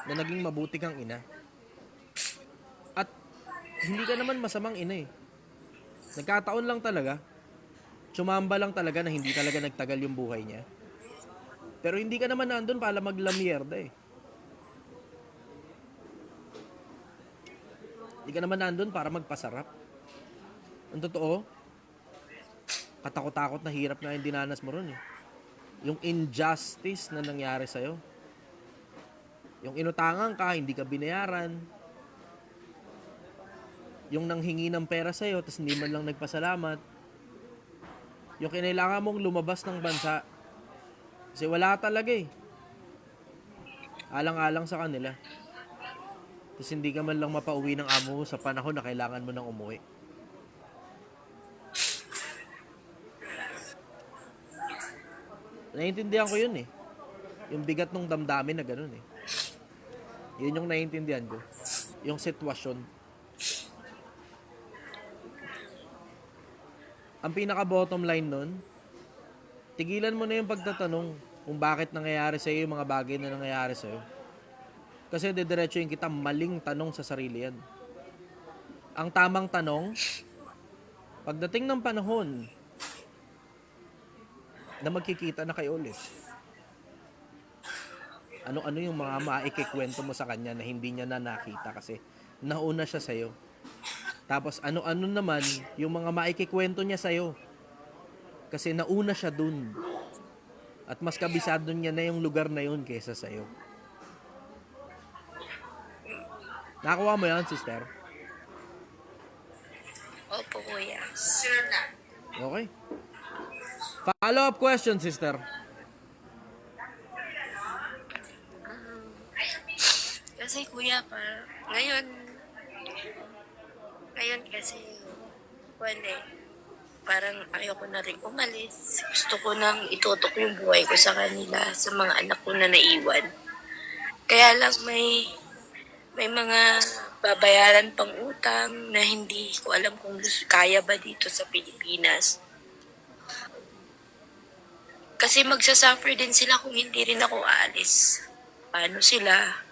Na naging mabuti kang ina. At hindi ka naman masamang ina eh. Nagkataon lang talaga. Tsumamba lang talaga na hindi talaga nagtagal yung buhay niya. Pero hindi ka naman nandun para maglamierda eh. Hindi ka naman nandun para magpasarap. Ang totoo, katakot-takot na hirap na yung dinanas mo ron eh. Yung injustice na nangyari sa'yo. Yung inutangan ka, hindi ka binayaran. Yung nanghingi ng pera sa'yo, tapos hindi man lang nagpasalamat. Yung kinailangan mong lumabas ng bansa. Kasi wala talaga eh. Alang-alang sa kanila. Tapos hindi ka man lang mapauwi ng amo mo sa panahon na kailangan mo nang umuwi. Naiintindihan ko yun eh. Yung bigat ng damdamin na ganun eh. Yun yung naiintindihan ko. Yung sitwasyon. Ang pinaka bottom line nun, tigilan mo na yung pagtatanong kung bakit nangyayari sa'yo yung mga bagay na nangyayari sa'yo. Kasi didiretsuhin kita, maling tanong sa sarili yan. Ang tamang tanong, pagdating ng panahon na magkikita na kayo ulit, ano-ano yung mga maikikwento mo sa kanya na hindi niya na nakita kasi nauna siya sa'yo. Tapos ano-ano naman yung mga maikikwento niya sa'yo kasi nauna siya dun. At mas kabisado niya na yung lugar na yun kaysa sa'yo. Nakakuha mo yan, sister? Opo, kuya. Okay. Follow-up question, sister. Kasi kuya, ngayon kasi, wala parang ayoko na rin umalis. Gusto ko nang itutok yung buhay ko sa kanila, sa mga anak ko na naiwan. Kaya lang may mga babayaran pang utang na hindi ko alam kung kaya ba dito sa Pilipinas. Kasi magsasuffer din sila kung hindi rin ako aalis. Paano sila?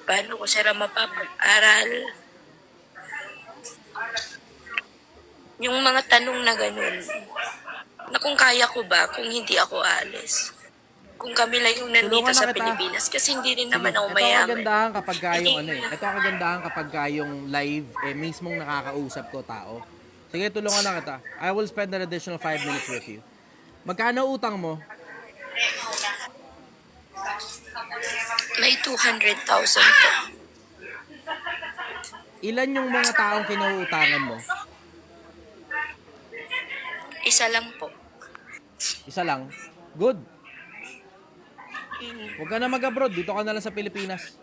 Paano ko sila mapapag-aral? Yung mga tanong na ganun, na kung kaya ko ba kung hindi ako aalis. Kung kami lang yung nandito Tulungan na sa kita. Pilipinas kasi hindi rin naman ako Ito ang mayaman. kagandahan kapag yung Hindi. Ito ang kagandahan kapag yung live mismong nakakausap ko tao. Sige, tulungan na kita. I will spend an additional 5 minutes with you. Magkano utang mo? May 200,000 po. Ilan yung mga taong kinauutangan mo? Isa lang po. Isa lang? Good. Huwag ka na mag-abroad. Dito ka na lang sa Pilipinas.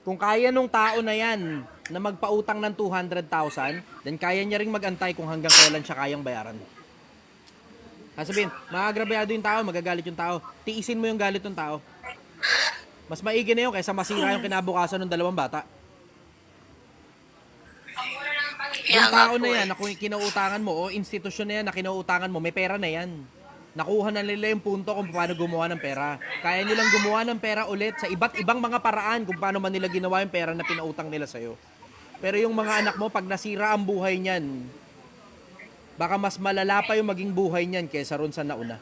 Kung kaya nung tao na yan na magpautang ng 200,000, then kaya niya ring mag-antay kung hanggang kailan siya kayang bayaran. Sabihin, maagrabyado yung tao, magagalit yung tao. Tiisin mo yung galit ng tao. Mas maigi na yun kaysa masira yung kinabukasan ng dalawang bata. Yung tao na yan na kung kinauutangan mo o institusyon na yan na kinauutangan mo, may pera na yan. Nakuha na nila yung punto kung paano gumawa ng pera. Kaya nilang gumawa ng pera ulit sa iba't ibang mga paraan kung paano man nila ginawa yung pera na pinautang nila sa'yo. Pero yung mga anak mo, pag nasira ang buhay niyan, baka mas malala pa yung maging buhay niyan kaysa ron sa nauna.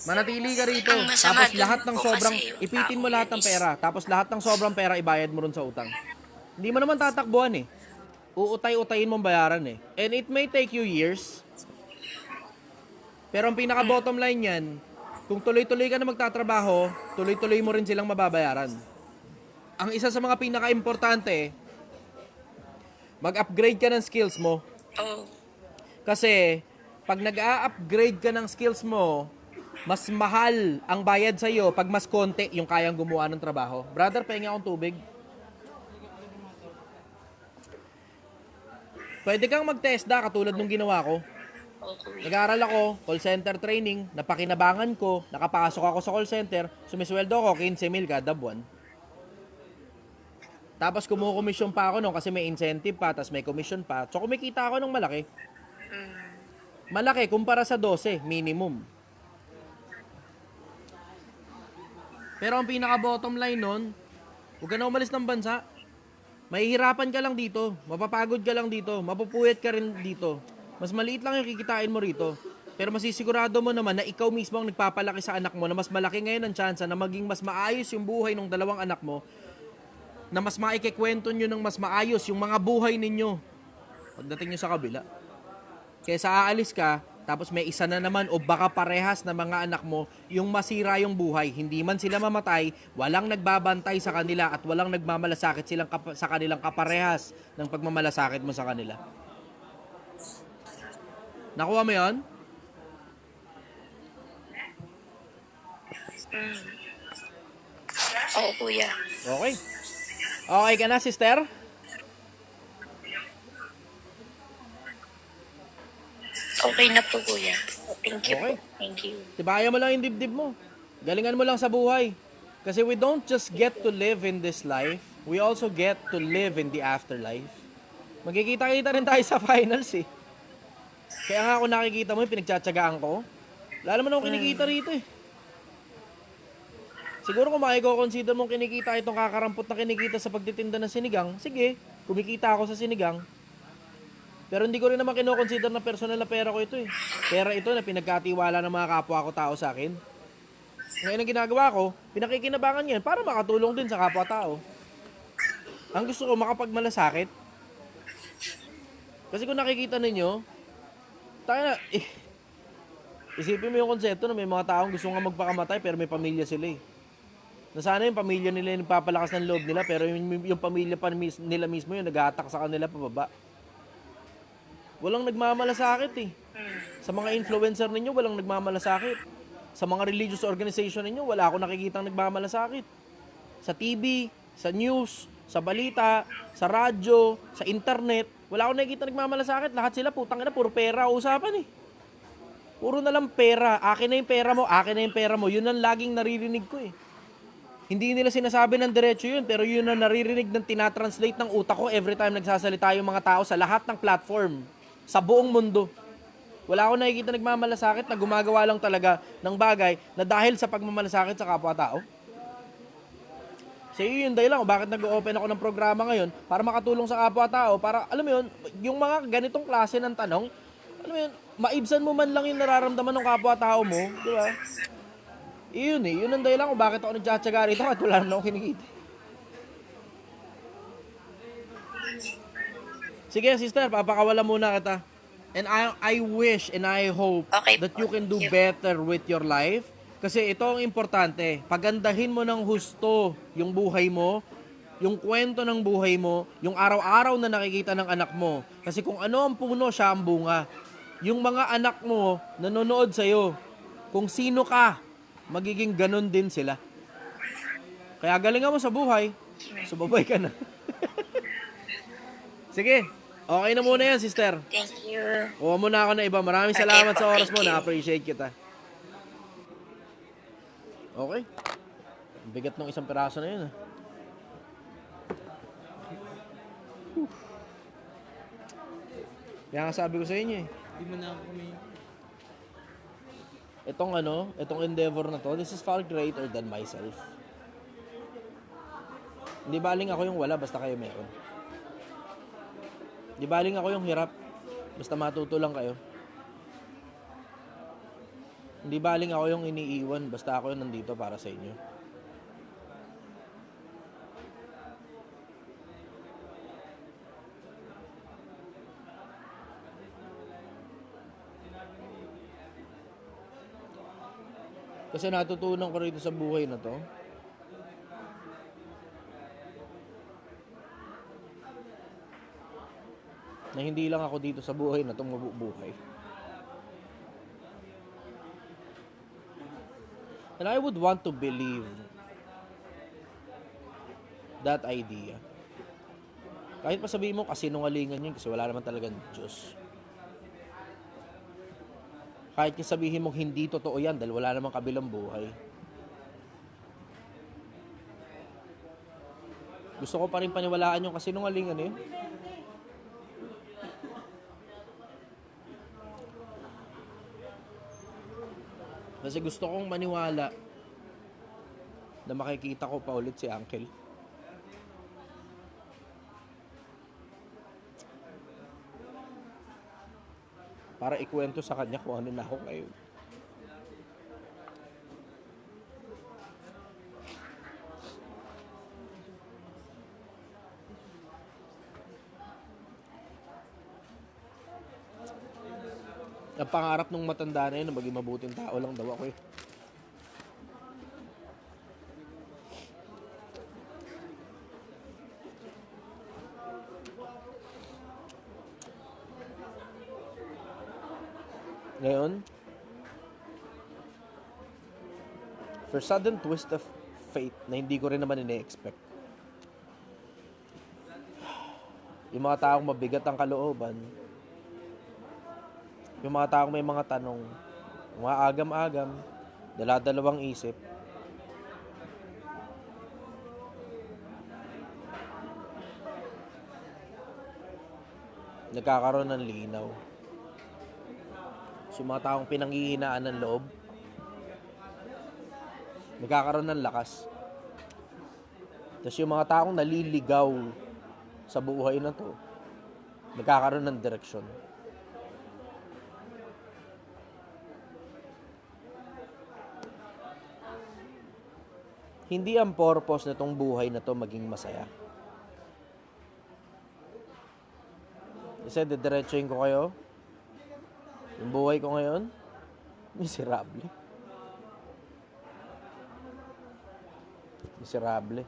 Manatili ka rito. Ang masama Tapos dun lahat ng po sobrang, kasi yung ipitin mo tao lahat yan ng is- pera. Tapos lahat ng sobrang pera, ibayad mo ron sa utang. Hindi mo naman tatakbuhan eh. Uutay-utayin mong bayaran eh. And it may take you years. Pero ang pinaka-bottom line yan, kung tuloy-tuloy ka na magtatrabaho, tuloy-tuloy mo rin silang mababayaran. Ang isa sa mga pinaka-importante, mag-upgrade ka ng skills mo. Oh, Kasi, pag nag-a-upgrade ka ng skills mo, mas mahal ang bayad sa'yo pag mas konti yung kayang gumawa ng trabaho. Brother, pahinga akong tubig. Pwede kang mag-TESDA katulad nung ginawa ko. okay. Nag-aaral ako, call center training, napakinabangan ko, nakapasok ako sa call center, sumisweldo ako 15,000 kada buwan. Tapos kumukomisyon pa ako nung kasi may incentive pa, tapos may commission pa. So kumikita ako ng malaki. Malaki kumpara sa 12, minimum. Pero ang pinaka-bottom line nun, huwag ka na umalis ng bansa. Mahihirapan ka lang dito, mapapagod ka lang dito, mapupuyat ka rin dito. Mas maliit lang yung kikitain mo rito. Pero masisigurado mo naman na ikaw mismo ang nagpapalaki sa anak mo, na mas malaki ngayon ang tsansa na maging mas maayos yung buhay ng dalawang anak mo, na mas maikikwento nyo ng mas maayos yung mga buhay ninyo pagdating nyo sa kabila. Kaysa aalis ka, tapos may isa na naman o baka parehas na mga anak mo yung masira yung buhay. Hindi man sila mamatay, walang nagbabantay sa kanila at walang nagmamalasakit silang sa kanilang kaparehas ng pagmamalasakit mo sa kanila. Nakuha mo yun? Oo, kuya. Okay. Okay ka na, sister? Okay na po, kuya. Thank you Okay. po. Thank you. Tibayan mo lang yung dibdib mo. Galingan mo lang sa buhay. Kasi we don't just get to live in this life, we also get to live in the afterlife. Magkikita-kita rin tayo sa finals eh. Kaya nga ako nakikita mo yung pinagtsatsagaan ko. Wala naman akong kinikita rito eh. Siguro kung makiko-consider mong kinikita itong kakarampot na kinikita sa pagtitinda ng sinigang, sige, kumikita ako sa sinigang. Pero hindi ko rin naman kino-consider na personal na pera ko ito eh. Pera ito na pinagkatiwala ng mga kapwa ko tao sa akin. Ngayon ang ginagawa ko, pinakikinabangan yan para makatulong din sa kapwa-tao. Ang gusto ko, makapagmalasakit. Kasi kung nakikita ninyo, tayo na, isipin mo yung konsepto na may mga taong gusto nga magpakamatay pero may pamilya sila eh. Na sana yung pamilya nila yung nagpapalakas ng loob nila pero yung pamilya pa nila mismo yung nag-a-attack sa kanila pababa. Walang nagmamalasakit eh. Sa mga influencer ninyo, walang nagmamalasakit. Sa mga religious organization ninyo, wala akong nakikitang nagmamalasakit. Sa TV, sa news, sa balita, sa radyo, sa internet, wala akong nakikita nagmamalasakit. Lahat sila, putang ina, puro pera usapan eh. Puro na lang pera. Akin na yung pera mo, akin na yung pera mo. Yun ang laging naririnig ko eh. Hindi nila sinasabi ng diretso yun, pero yun ang naririnig ng tinatranslate ng utak ko every time nagsasalita yung mga tao sa lahat ng platform. Sa buong mundo. Wala akong nakikita nagmamalasakit na gumagawa lang talaga ng bagay na dahil sa pagmamalasakit sa kapwa-tao. So yun yung dahilan kung bakit nag-open ako ng programa ngayon para makatulong sa kapwa-tao, para alam mo yun, yung mga ganitong klase ng tanong, alam mo yun, maibsan mo man lang yung nararamdaman ng kapwa-tao mo, di ba? Yun eh, yun ang dahilan kung bakit ako nagtsatsaga rito at wala naman ako kinikita. Sige sister, papakawala muna kita. And I wish and I hope Okay that po. you can do Thank you. better with your life. Kasi ito ang importante. Pagandahin mo ng husto yung buhay mo, yung kwento ng buhay mo, yung araw-araw na nakikita ng anak mo. Kasi kung ano ang puno, siya ang bunga. Yung mga anak mo nanonood sa'yo, kung sino ka, magiging ganun din sila. Kaya galingan mo sa buhay, sumabay ka na. Sige, okay na muna yan, sister. Thank you. Kuha muna ako na iba. Maraming Okay salamat po, sa oras thank mo. you. Na-appreciate kita. Okay. Ang bigat ng isang piraso na yun. Ah. Kaya nga sabi ko sa inyo eh. Hindi mo na ako may... Itong endeavor na to, this is far greater than myself. Hindi baling ako yung wala, basta kayo meron. Hindi baling ako yung hirap, basta matuto lang kayo. Hindi baling ako yung iniiwan, basta ako yung nandito para sa inyo. Kasi natutunan ko rito sa buhay na to, na hindi lang ako dito sa buhay na to mabubuhay. And I would want to believe that idea. Kahit pa sabihin mo kasinungalingan yun kasi wala naman talagang Diyos. Kahit sabihin mo hindi totoo yan dahil wala namang kabilang buhay. Gusto ko pa rin paniwalaan yung kasinungalingan yun. Kasi gusto kong maniwala na makikita ko pa ulit si Uncle. Para ikwento sa kanya kung ano na ako ngayon. Ang pangarap ng matanda na yun na maging mabuting tao lang daw ako eh. Ngayon, for sudden twist of fate na hindi ko rin naman ine-expect, yung mga taong mabigat ang kalooban, yung mga taong may mga tanong, mga agam-agam, dala-dalawang isip, nagkakaroon ng linaw. So, yung mga taong pinanghihinaan ng loob, nagkakaroon ng lakas. Tapos yung mga taong naliligaw sa buhay na to, nagkakaroon ng direksyon. Hindi ang purpose na tong buhay na to maging masaya. Kasi didiretsuhin ko kayo. Yung buhay ko ngayon, miserable. Miserable.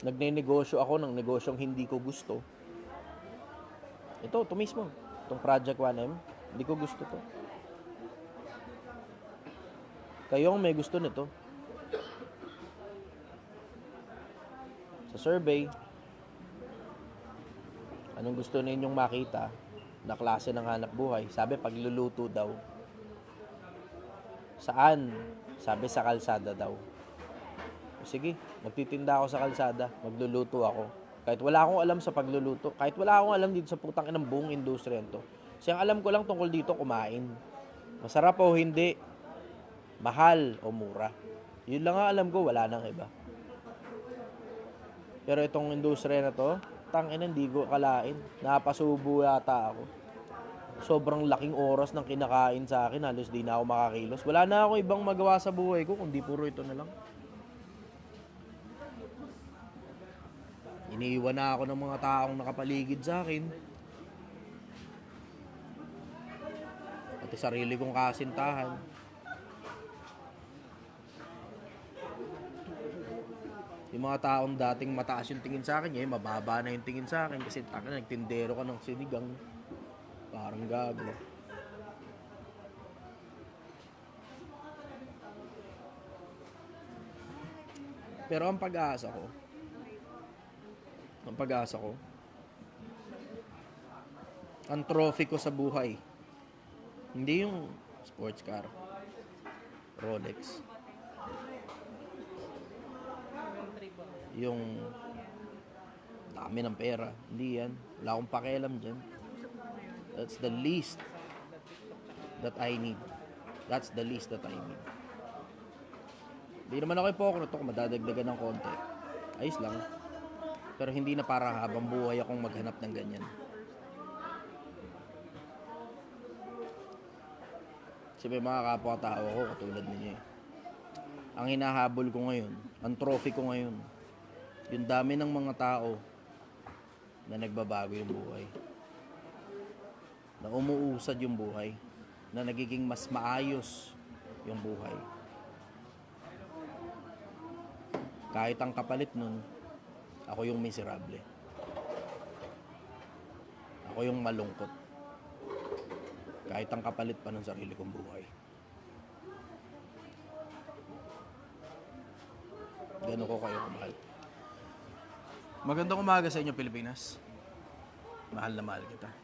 Nagne-negosyo ako ng negosyong hindi ko gusto. Ito mismo. Itong Project 1M, hindi ko gusto to. Kayo ang may gusto nito. Sa survey, anong gusto ninyong makita na klase ng hanap buhay? Sabi, pagluluto daw. Saan? Sabi, sa kalsada daw. Sige, magtitinda ako sa kalsada. Magluluto ako. Kahit wala akong alam sa pagluluto. Kahit wala akong alam dito sa putang inang buong industriya to. Kasi ang alam ko lang tungkol dito, kumain. Masarap o hindi. Mahal o mura. Yun lang ang alam ko, wala nang iba. Pero itong industriya na to, tangina, hindi ko akalain. Napasubo yata ako. Sobrang laking oras ng kinakain sa akin. Halos di na ako makakilos. Wala na ako ibang magawa sa buhay ko, kundi puro ito na lang. Iniiwan na ako ng mga taong nakapaligid sa akin. Pati sarili kong kasintahan. Yung mga taong dating mataas yung tingin sa akin, mababa na yung tingin sa akin kasi nagtindero ka ng sinigang. Parang gago. Pero ang pag-asa ko, ang trophy ko sa buhay, hindi yung sports car, Rolex, yung dami ng pera, hindi yan. Wala akong pakialam dyan. That's the least that I need. That's the least that I need. Hindi naman ako hypocrite kung madadagdagan ng konti. Ayos lang. Pero hindi na para habang buhay akong maghanap ng ganyan. Kasi may mga kapwa-tao ko katulad ninyo eh. Ang hinahabol ko ngayon, ang trophy ko ngayon, yung dami ng mga tao na nagbabago yung buhay. Na umuusad yung buhay. Na nagiging mas maayos yung buhay. Kahit ang kapalit nun, ako yung miserable. Ako yung malungkot. Kahit ang kapalit pa ng sarili kong buhay. Gano'n ko kayo kamahal. Magandang umaga sa inyo, Pilipinas. Mahal na mahal kita.